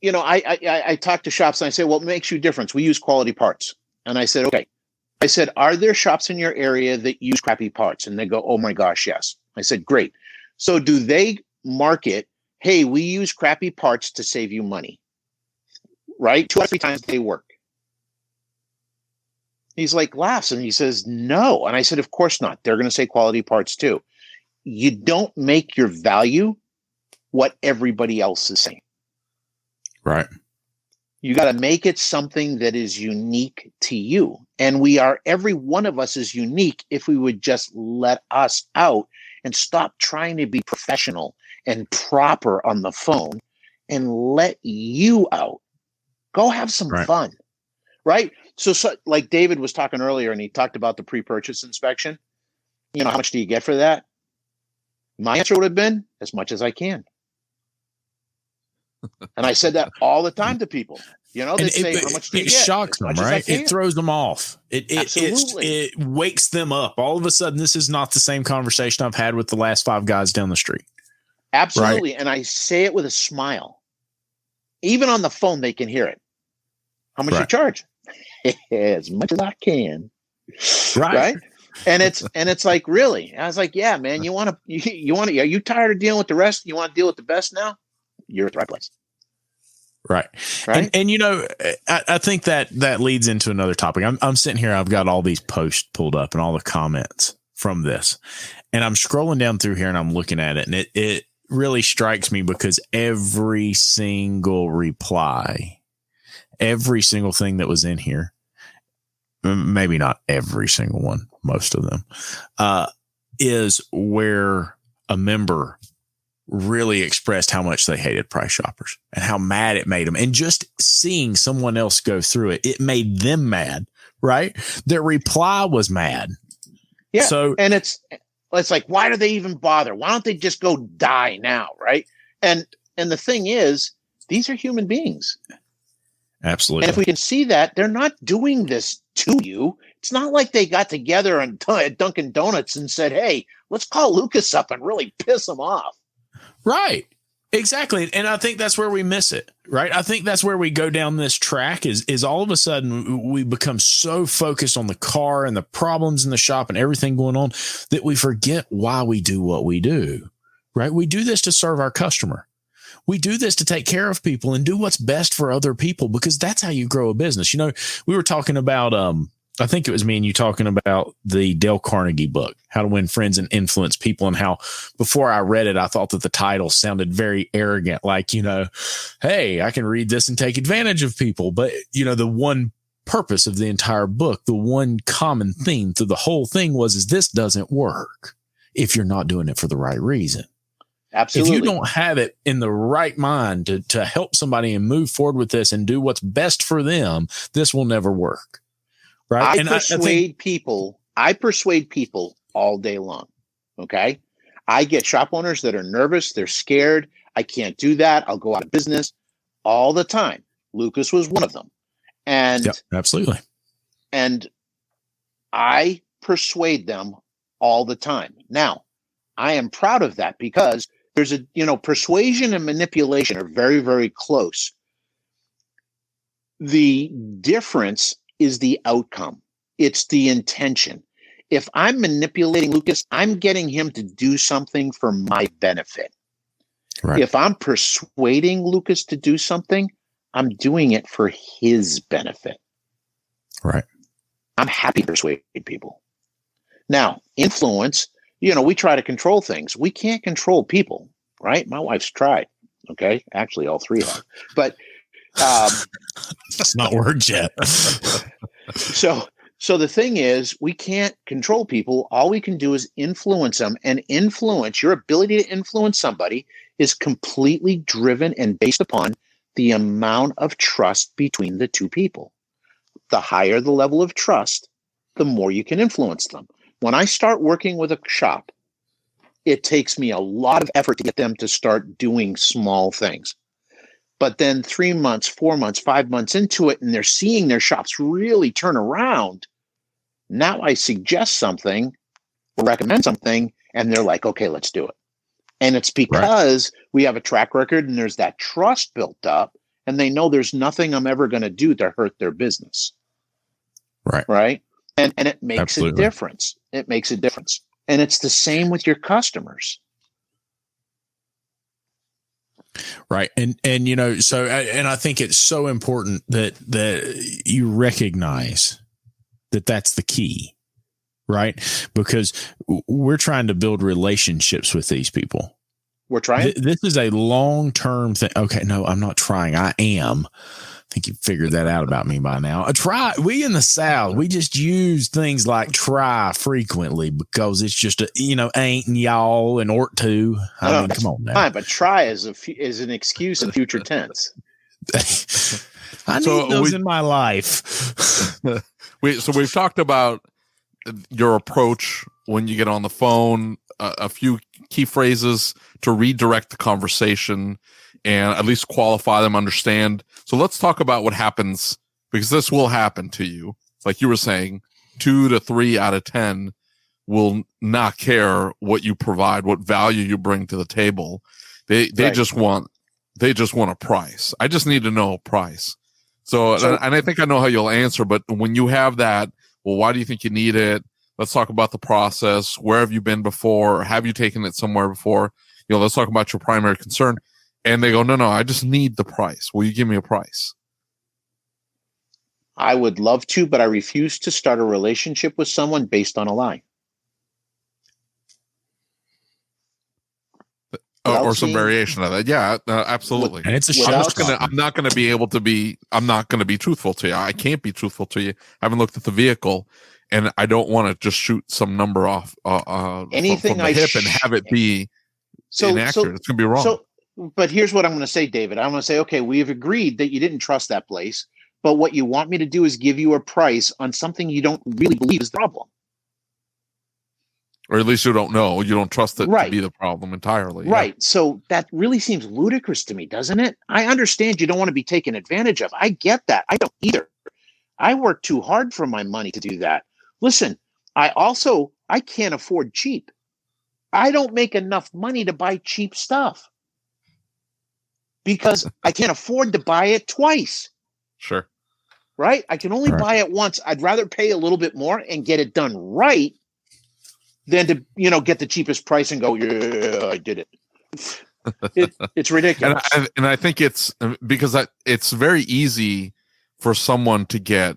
I talk to shops and I say, well, what makes you different? We use quality parts. And I said, okay. I said, are there shops in your area that use crappy parts? And they go, oh my gosh, yes. I said, great. So do they market, hey, we use crappy parts to save you money? Right? 2 or 3 times they work. He's like, laughs, and he says, no. And I said, of course not. They're going to say quality parts too. You don't make your value what everybody else is saying. Right. You got to make it something that is unique to you. And every one of us is unique if we would just let us out and stop trying to be professional and proper on the phone and let you out. Go have some fun, right? So like David was talking earlier, and he talked about the pre-purchase inspection. You know, how much do you get for that? My answer would have been as much as I can. And I said that all the time to people. You know, they say, how much do you get? It shocks them, right? It throws them off. It wakes them up. All of a sudden, this is not the same conversation I've had with the last 5 guys down the street. Absolutely. Right? And I say it with a smile. Even on the phone, they can hear it. How much you charge? As much as I can. Right. And it's like, really? And I was like, yeah, man, are you tired of dealing with the rest? You want to deal with the best now? You're at the right place. Right. And you know, I think that leads into another topic. I'm sitting here, I've got all these posts pulled up and all the comments from this, and I'm scrolling down through here and I'm looking at it, and it really strikes me because every single reply, every single thing that was in here, maybe not every single one, most of them, is where a member really expressed how much they hated price shoppers and how mad it made them. And just seeing someone else go through it, it made them mad, right? Their reply was mad. Yeah. So, and it's like, why do they even bother? Why don't they just go die now? Right. And the thing is, these are human beings. Absolutely. And if we can see that, they're not doing this to you. It's not like they got together at Dunkin' Donuts and said, hey, let's call Lucas up and really piss him off. Right. Exactly. And I think that's where we miss it, right? I think that's where we go down this track is all of a sudden we become so focused on the car and the problems in the shop and everything going on that we forget why we do what we do, right? We do this to serve our customer. We do this to take care of people and do what's best for other people, because that's how you grow a business. You know, we were talking about, I think it was me and you talking about the Dale Carnegie book, How to Win Friends and Influence People, and how before I read it, I thought that the title sounded very arrogant, like, you know, hey, I can read this and take advantage of people. But, you know, the one purpose of the entire book, the one common theme through the whole thing is this doesn't work if you're not doing it for the right reason. Absolutely. If you don't have it in the right mind to help somebody and move forward with this and do what's best for them, this will never work. Right. I persuade people all day long. Okay. I get shop owners that are nervous. They're scared. I can't do that. I'll go out of business all the time. Lucas was one of them. And yep, absolutely. And I persuade them all the time. Now, I am proud of that because there's persuasion and manipulation are very, very close. The difference is the outcome. It's the intention. If I'm manipulating Lucas, I'm getting him to do something for my benefit. Right. If I'm persuading Lucas to do something, I'm doing it for his benefit. Right. I'm happy to persuade people. Now, influence, we try to control things. We can't control people, right? My wife's tried. Okay. Actually, all 3 have. But that's not worked yet. So the thing is, we can't control people. All we can do is influence them, and your ability to influence somebody is completely driven and based upon the amount of trust between the two people. The higher the level of trust, the more you can influence them. When I start working with a shop, it takes me a lot of effort to get them to start doing small things. But then 3 months, 4 months, 5 months into it, and they're seeing their shops really turn around. Now I suggest something or recommend something, and they're like, okay, let's do it. And it's because we have a track record and there's that trust built up, and they know there's nothing I'm ever going to do to hurt their business. Right. Right. And it makes Absolutely. a difference. It makes a difference. And it's the same with your customers. Right. And so, and I think it's so important that you recognize that that's the key, right? Because we're trying to build relationships with these people. We're trying. This is a long-term thing. Okay. No, I'm not trying. I am. think you figured that out about me by now. We in the South, we just use things like try frequently because it's just ain't and y'all and ought to. I mean, come on now. Fine, but try is an excuse in future tense. I need those in my life. So we've talked about your approach when you get on the phone, a few key phrases to redirect the conversation and at least qualify them, understand. So let's talk about what happens, because this will happen to you. Like you were saying, 2 to 3 out of 10 will not care what you provide, what value you bring to the table. They Right. just want a price. I just need to know a price. So and I think I know how you'll answer, but when you have that, well, why do you think you need it? Let's talk about the process. Where have you been before? Or have you taken it somewhere before? Let's talk about your primary concern. And they go, no, I just need the price. Will you give me a price? I would love to, but I refuse to start a relationship with someone based on a lie. Or some variation of that. Yeah, absolutely. And it's a I'm not going to be truthful to you. I can't be truthful to you. I haven't looked at the vehicle, and I don't want to just shoot some number off anything from the hip and have it be inaccurate. It's going to be wrong. But here's what I'm going to say, David. I'm going to say, okay, we have agreed that you didn't trust that place, but what you want me to do is give you a price on something you don't really believe is the problem. Or at least you don't know. You don't trust it Right. to be the problem entirely. Right. Yeah. So that really seems ludicrous to me, doesn't it? I understand you don't want to be taken advantage of. I get that. I don't either. I work too hard for my money to do that. Listen, I can't afford cheap. I don't make enough money to buy cheap stuff because I can't afford to buy it twice. Sure. Right? I can only buy it once. I'd rather pay a little bit more and get it done right than to, get the cheapest price and go, yeah, I did it. It's ridiculous. And I think it's because it's very easy for someone to get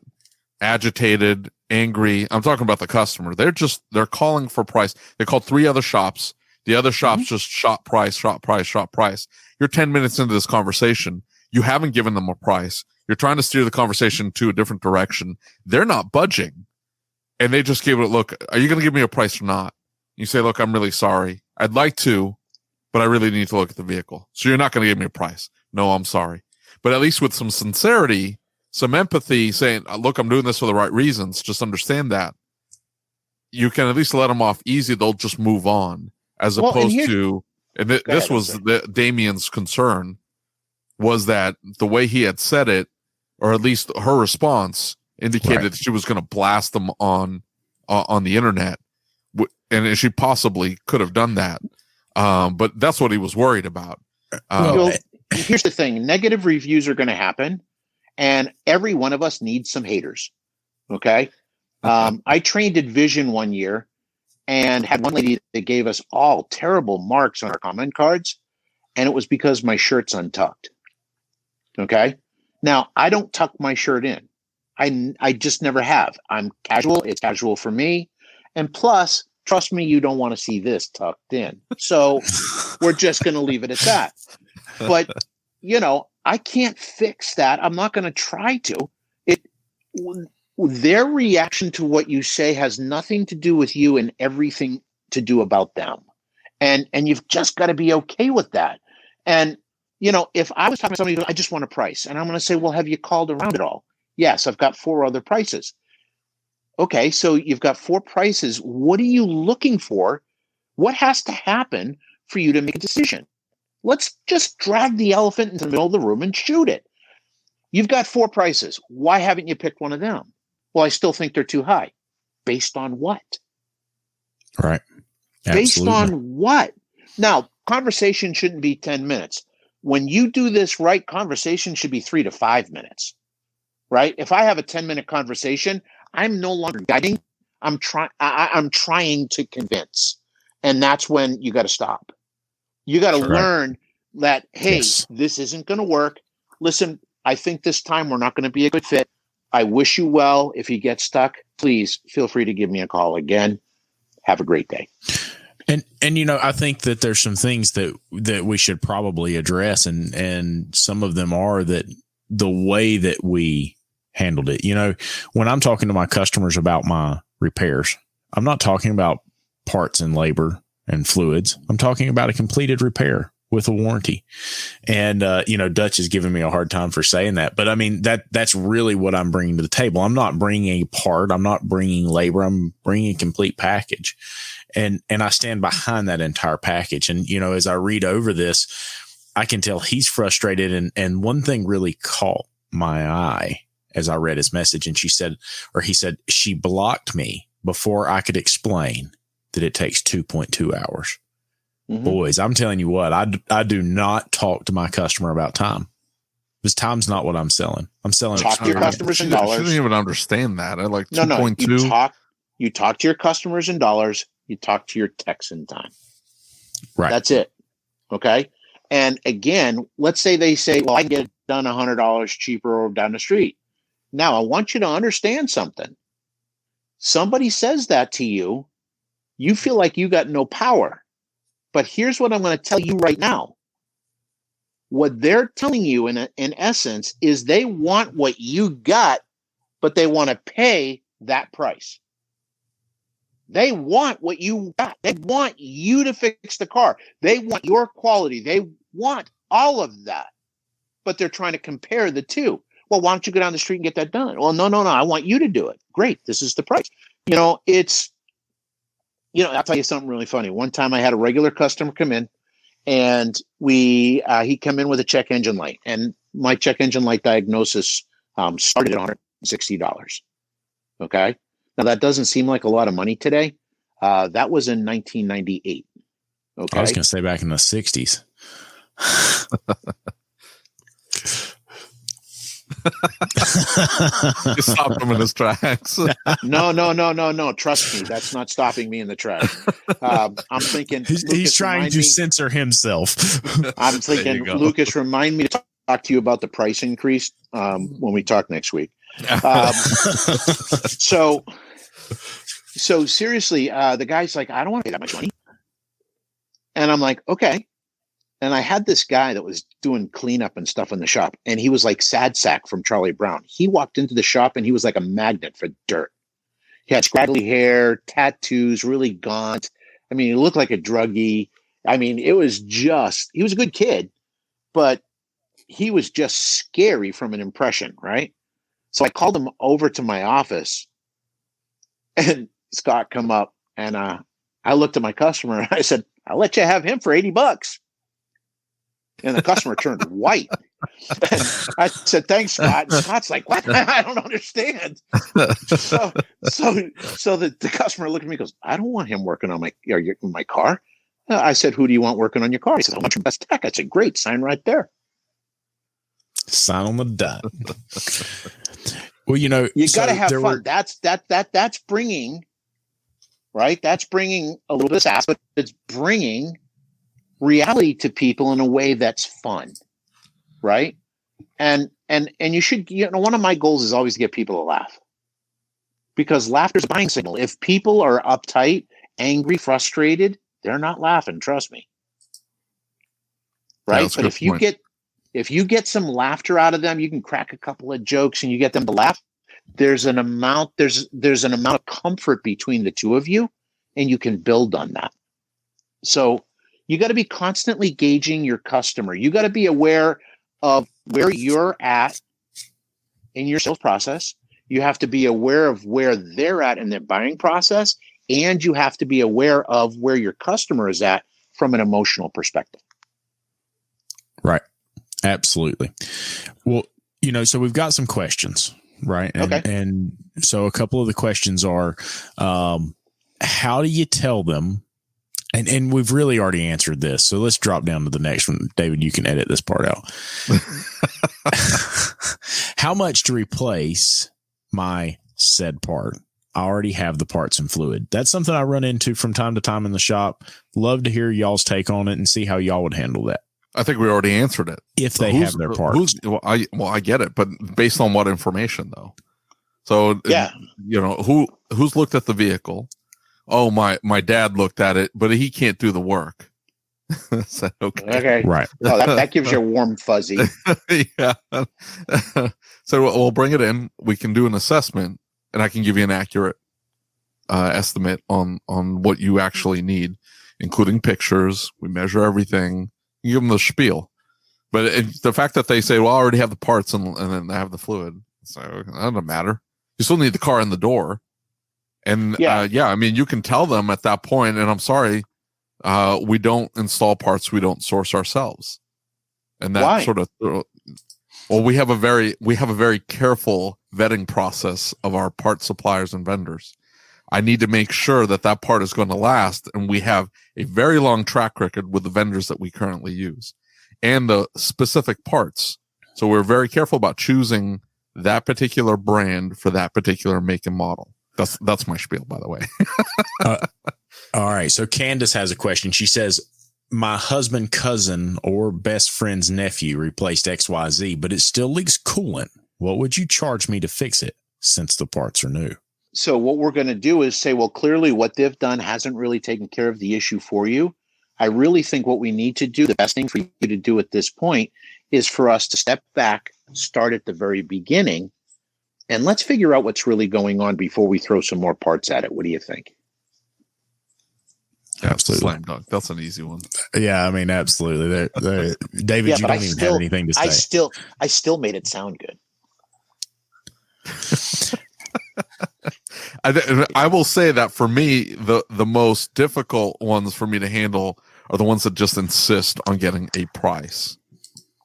agitated, angry. I'm talking about the customer. They're calling for price. They called 3 other shops. The other shops just shot price. You're 10 minutes into this conversation. You haven't given them a price. You're trying to steer the conversation to a different direction. They're not budging. And they just gave it a look. Are you going to give me a price or not? You say, look, I'm really sorry. I'd like to, but I really need to look at the vehicle. So you're not going to give me a price. No, I'm sorry. But at least with some sincerity, some empathy, saying, look, I'm doing this for the right reasons. Just understand that. You can at least let them off easy. They'll just move on, as opposed to, and this was Damien's concern, was that the way he had said it, or at least her response, indicated that she was going to blast them on the internet, and she possibly could have done that. But that's what he was worried about. Here's the thing: negative reviews are going to happen, and every one of us needs some haters. Okay, I trained at Vision one year, and had one lady that gave us all terrible marks on our comment cards, and it was because my shirt's untucked. Okay, now I don't tuck my shirt in. I just never have. I'm casual. It's casual for me. And plus, trust me, you don't want to see this tucked in. So we're just going to leave it at that. But, I can't fix that. I'm not going to try to. Their reaction to what you say has nothing to do with you and everything to do about them. And you've just got to be okay with that. And, if I was talking to somebody, I just want a price. And I'm going to say, well, have you called around at all? Yes, I've got 4 other prices. Okay, so you've got 4 prices. What are you looking for? What has to happen for you to make a decision? Let's just drag the elephant into the middle of the room and shoot it. You've got 4 prices. Why haven't you picked one of them? Well, I still think they're too high. Based on what? Right. Based on what? Now, conversation shouldn't be 10 minutes. When you do this right, conversation should be 3 to 5 minutes. Right? If I have a 10-minute conversation, I'm no longer guiding. I'm trying to convince. And that's when you got to stop. You got to learn that, hey, this isn't going to work. Listen, I think this time we're not going to be a good fit. I wish you well. If you get stuck, please feel free to give me a call again. Have a great day. And I think that there's some things that we should probably address, and some of them are that the way that we handled it. You know, when I'm talking to my customers about my repairs, I'm not talking about parts and labor and fluids. I'm talking about a completed repair with a warranty. And, Dutch is giving me a hard time for saying that, but I mean, that's really what I'm bringing to the table. I'm not bringing a part. I'm not bringing labor. I'm bringing a complete package. And I stand behind that entire package. And, as I read over this, I can tell he's frustrated. And one thing really caught my eye as I read his message. And he said, she blocked me before I could explain that it takes 2.2 hours. Mm-hmm. Boys, I'm telling you what, I do not talk to my customer about time, because time's not what I'm selling. I'm selling. Talk to your customers in dollars. I shouldn't even understand that. I like 2.2. No. You talk to your customers in dollars. You talk to your techs in time. Right. That's it. Okay. And again, let's say they say, well, I can get it done $100 cheaper down the street. Now, I want you to understand something. Somebody says that to you, you feel like you got no power. But here's what I'm going to tell you right now. What they're telling you in essence is they want what you got, but they want to pay that price. They want what you got. They want you to fix the car. They want your quality. They want all of that. But they're trying to compare the two. Well, why don't you go down the street and get that done? Well, no. I want you to do it. Great. This is the price. I'll tell you something really funny. One time I had a regular customer come in, and he come in with a check engine light, and my check engine light diagnosis started at $160. Okay. Now that doesn't seem like a lot of money today. That was in 1998. Okay. I was going to say back in the 60s. You stopped him in his tracks. No. Trust me, that's not stopping me in the tracks. I'm thinking he's trying to censor himself. I'm thinking, Lucas, remind me to talk to you about the price increase when we talk next week. So seriously, the guy's like, I don't want to pay that much money. And I'm like, okay. And I had this guy that was doing cleanup and stuff in the shop, and he was like Sad Sack from Charlie Brown. He walked into the shop and he was like a magnet for dirt. He had scraggly hair, tattoos, really gaunt. I mean, he looked like a druggie. I mean, he was a good kid, but he was just scary from an impression, right? So I called him over to my office, and Scott come up, and I looked at my customer and I said, I'll let you have him for $80. And the customer turned white. And I said, thanks, Scott. And Scott's like, what? I don't understand. So the customer looked at me and goes, I don't want him working on my car. I said, who do you want working on your car? He said, I want your best tech. I said, great, sign right there. Sign on the dot. Well, you got to have fun. That's bringing, right? That's bringing a little bit of sass, but it's bringing reality to people in a way that's fun, right? And you should, one of my goals is always to get people to laugh, because laughter is a buying signal. If people are uptight, angry, frustrated, they're not laughing. Trust me, right? But if you get some laughter out of them, you can crack a couple of jokes and you get them to laugh. There's an amount of comfort between the two of you, and you can build on that. So you got to be constantly gauging your customer. You got to be aware of where you're at in your sales process. You have to be aware of where they're at in their buying process, and you have to be aware of where your customer is at from an emotional perspective. Right. Absolutely. Well, so we've got some questions, right? Okay. And so a couple of the questions are, how do you tell them? And we've really already answered this. So let's drop down to the next one. David, you can edit this part out. How much to replace my said part? I already have the parts and fluid. That's something I run into from time to time in the shop. Love to hear y'all's take on it and see how y'all would handle that. I think we already answered it. If they have their parts. I get it, but based on what information though? So yeah, who's looked at the vehicle? Oh, my dad looked at it, but he can't do the work. Is that okay? Okay. Right. Oh, that gives you a warm fuzzy. Yeah. So we'll bring it in. We can do an assessment, and I can give you an accurate estimate on what you actually need, including pictures. We measure everything. You give them the spiel. But the fact that they say, well, I already have the parts and then I have the fluid, so that doesn't matter. You still need the car in the door. And I mean, you can tell them at that point, and I'm sorry, we don't install parts we don't source ourselves. And that Why? sort of, well, we have a very careful vetting process of our part suppliers and vendors. I need to make sure that part is going to last, and we have a very long track record with the vendors that we currently use and the specific parts. So we're very careful about choosing that particular brand for that particular make and model. That's my spiel, by the way. All right. So Candace has a question. She says, my husband, cousin, or best friend's nephew replaced XYZ, but it still leaks coolant. What would you charge me to fix it since the parts are new? So what we're going to do is say, well, clearly what they've done hasn't really taken care of the issue for you. I really think what we need to do, the best thing for you to do at this point, is for us to step back, start at the very beginning, and let's figure out what's really going on before we throw some more parts at it. What do you think? Absolutely. Slam dunk. That's an easy one. Yeah, I mean, absolutely. David, you don't even have anything to say. I still made it sound good. I will say that for me, the most difficult ones for me to handle are the ones that just insist on getting a price.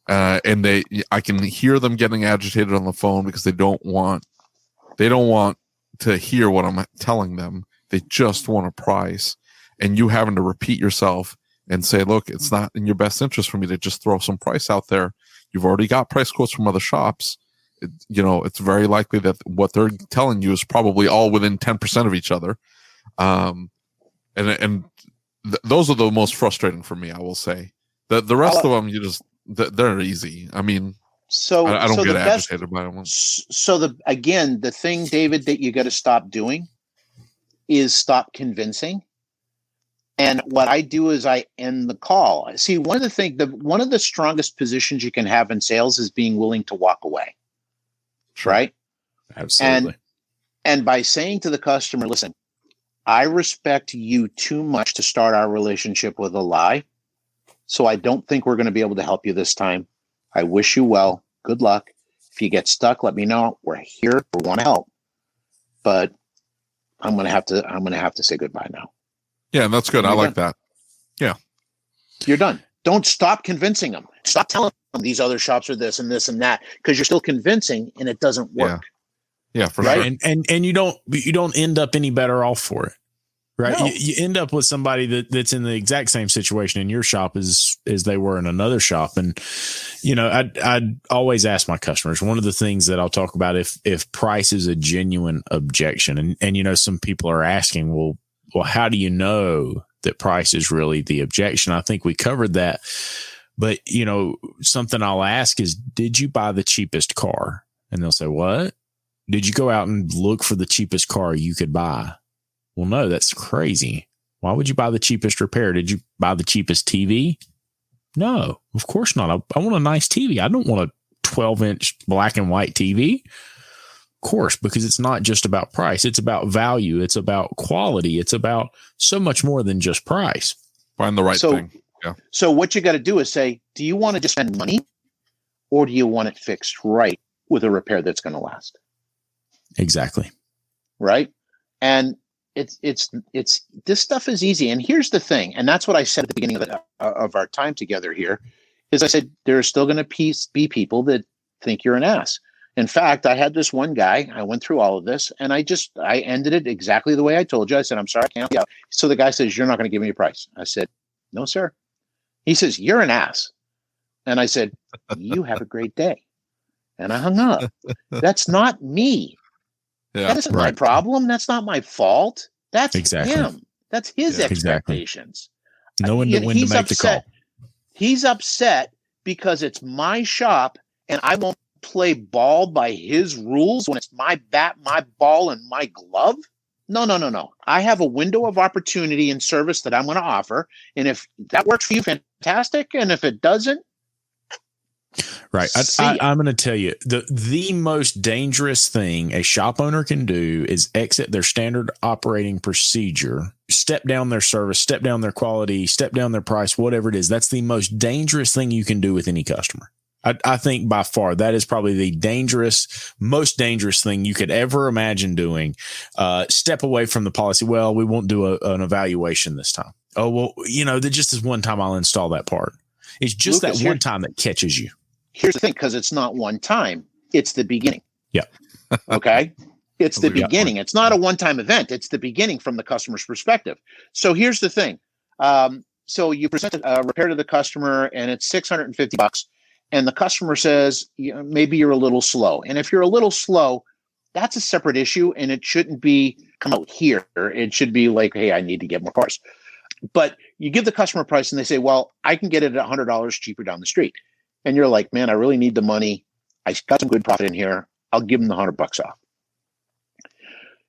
And I can hear them getting agitated on the phone because they don't want to hear what I'm telling them. They just want a price. And you having to repeat yourself and say, look, it's not in your best interest for me to just throw some price out there. You've already got price quotes from other shops. It's very likely that what they're telling you is probably all within 10% of each other. Those are the most frustrating for me, I will say. The rest of them, they're easy. I mean, I don't get agitated by them. So the thing, David, that you got to stop doing is stop convincing. And what I do is I end the call. See, one of the strongest positions you can have in sales is being willing to walk away. Sure. Right? Absolutely. And by saying to the customer, listen, I respect you too much to start our relationship with a lie. So I don't think we're going to be able to help you this time. I wish you well. Good luck. If you get stuck, let me know. We're here. We want to help. But I'm going to have to say goodbye now. Yeah, that's good. I like that. Yeah. You're done. Don't stop convincing them. Stop telling them these other shops are this and this and that, because you're still convincing and it doesn't work. Yeah, for sure. And you don't end up any better off for it. Right. No. You end up with somebody that's in the exact same situation in your shop as they were in another shop. And, I'd always ask my customers, one of the things that I'll talk about if price is a genuine objection and some people are asking, well, how do you know that price is really the objection? I think we covered that. But, something I'll ask is, did you buy the cheapest car? And they'll say, what? Did you go out and look for the cheapest car you could buy? Well, no, that's crazy. Why would you buy the cheapest repair? Did you buy the cheapest TV? No, of course not. I want a nice TV. I don't want a 12-inch black and white TV. Of course, because it's not just about price. It's about value. It's about quality. It's about so much more than just price. Find the right thing. Yeah. So what you got to do is say, do you want to just spend money or do you want it fixed right with a repair that's going to last? Exactly. Right. And it's this stuff is easy. And here's the thing. And that's what I said at the beginning of our time together here is I said, there are still going to be people that think you're an ass. In fact, I had this one guy, I went through all of this and I ended it exactly the way I told you. I said, I'm sorry, I can't help you out. So the guy says, you're not going to give me a price. I said, no, sir. He says, you're an ass. And I said, you have a great day. And I hung up. That's not me. Yeah, that isn't my problem. That's not my fault. That's him. That's his expectations. Knowing when to make the call. He's upset because it's my shop and I won't play ball by his rules when it's my bat, my ball, and my glove. No. I have a window of opportunity and service that I'm going to offer. And if that works for you, fantastic. And if it doesn't, right. I'm going to tell you the most dangerous thing a shop owner can do is exit their standard operating procedure, step down their service, step down their quality, step down their price, whatever it is. That's the most dangerous thing you can do with any customer. I think by far that is probably the most dangerous thing you could ever imagine doing. Step away from the policy. Well, we won't do an evaluation this time. Oh, well, that just is one time I'll install that part. It's just Lucas, that one time that catches you. Here's the thing, because it's not one time. It's the beginning. Yeah. Okay. It's the beginning. It's not a one-time event. It's the beginning from the customer's perspective. So here's the thing. So you present a repair to the customer and it's $650. And the customer says, maybe you're a little slow. And if you're a little slow, that's a separate issue. And it shouldn't be come out here. It should be like, hey, I need to get more cars. But you give the customer a price and they say, well, I can get it at $100 cheaper down the street. And you're like, man, I really need the money. I got some good profit in here. I'll give them the $100 off.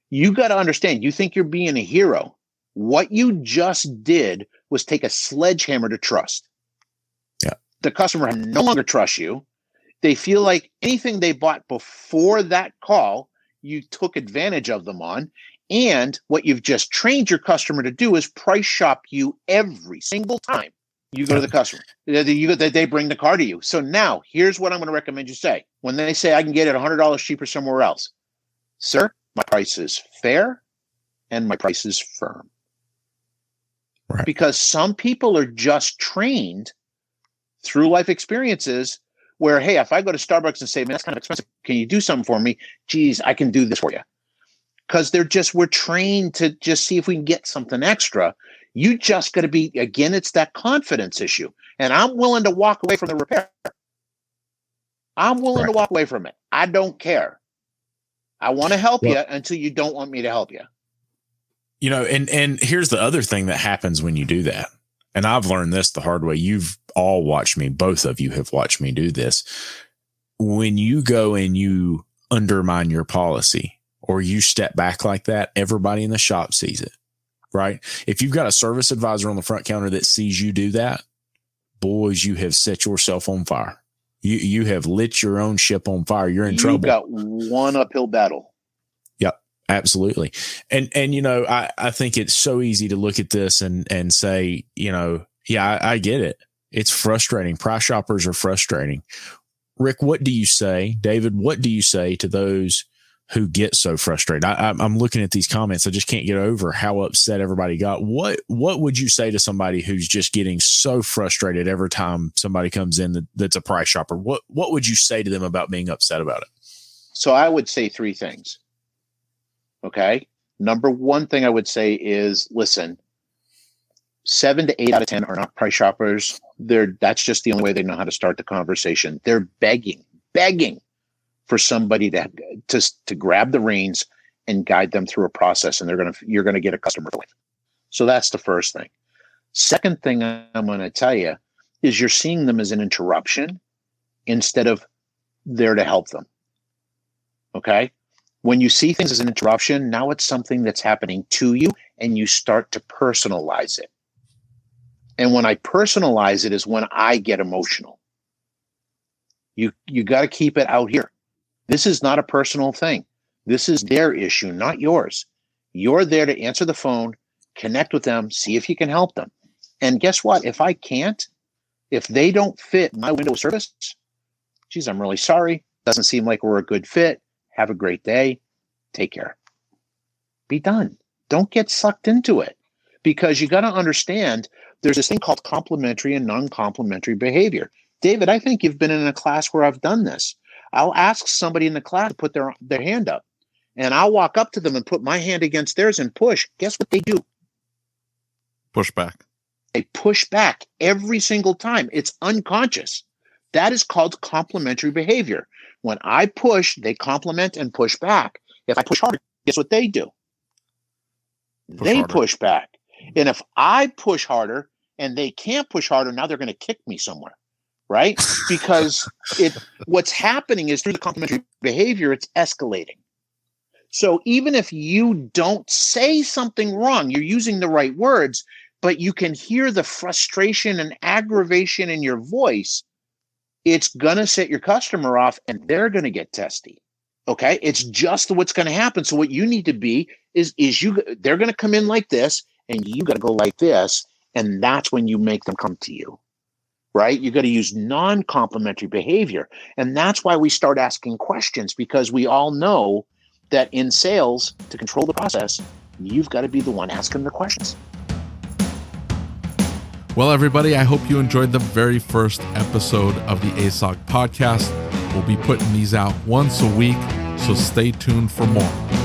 You got to understand, you think you're being a hero. What you just did was take a sledgehammer to trust. The customer no longer trusts you. They feel like anything they bought before that call, you took advantage of them on. And what you've just trained your customer to do is price shop you every single time you go to the customer. They bring the car to you. So now here's what I'm going to recommend you say. When they say I can get it $100 cheaper somewhere else. Sir, my price is fair and my price is firm. Right. Because some people are just trained through life experiences where, hey, if I go to Starbucks and say, man, that's kind of expensive. Can you do something for me? Geez, I can do this for you. Because we're trained to just see if we can get something extra. You just got to be, again, it's that confidence issue. And I'm willing to walk away from the repair. I'm willing to walk away from it. I don't care. I want to help you until you don't want me to help you. And here's the other thing that happens when you do that. And I've learned this the hard way. You've all watched me. Both of you have watched me do this. When you go and you undermine your policy or you step back like that, everybody in the shop sees it, right? If you've got a service advisor on the front counter that sees you do that, boys, you have set yourself on fire. You have lit your own ship on fire. You're in trouble. You got one uphill battle. Yep, absolutely. And I think it's so easy to look at this and say, I get it. It's frustrating. Price shoppers are frustrating. Rick, what do you say? David, what do you say to those who get so frustrated? I'm looking at these comments. I just can't get over how upset everybody got. What would you say to somebody who's just getting so frustrated every time somebody comes in that's a price shopper? What would you say to them about being upset about it? So I would say three things. Okay. Number one thing I would say is, listen, 7 to 8 out of 10 are not price shoppers. That's just the only way they know how to start the conversation. They're begging for somebody to grab the reins and guide them through a process, and you're gonna get a customer for life. So that's the first thing. Second thing I'm going to tell you is you're seeing them as an interruption instead of there to help them. Okay? When you see things as an interruption, now it's something that's happening to you, and you start to personalize it. And when I personalize it is when I get emotional. You got to keep it out here. This is not a personal thing. This is their issue, not yours. You're there to answer the phone, connect with them, see if you can help them. And guess what? If I can't, if they don't fit my window of service, geez, I'm really sorry. Doesn't seem like we're a good fit. Have a great day. Take care. Be done. Don't get sucked into it, because you got to understand there's this thing called complementary and non-complementary behavior. David, I think you've been in a class where I've done this. I'll ask somebody in the class to put their hand up, and I'll walk up to them and put my hand against theirs and push. Guess what they do? Push back. They push back every single time. It's unconscious. That is called complementary behavior. When I push, they complement and push back. If I push harder, guess what they do? They push back. And if I push harder and they can't push harder, now they're going to kick me somewhere, right? Because what's happening is through the complementary behavior, it's escalating. So even if you don't say something wrong, you're using the right words, but you can hear the frustration and aggravation in your voice, it's going to set your customer off and they're going to get testy. Okay. It's just what's going to happen. So what you need to be is they're going to come in like this and you got to go like this. And that's when you make them come to you, right? You got to use non-complimentary behavior. And that's why we start asking questions, because we all know that in sales, to control the process, you've got to be the one asking the questions. Well, everybody, I hope you enjoyed the very first episode of the ASOG podcast. We'll be putting these out once a week, so stay tuned for more.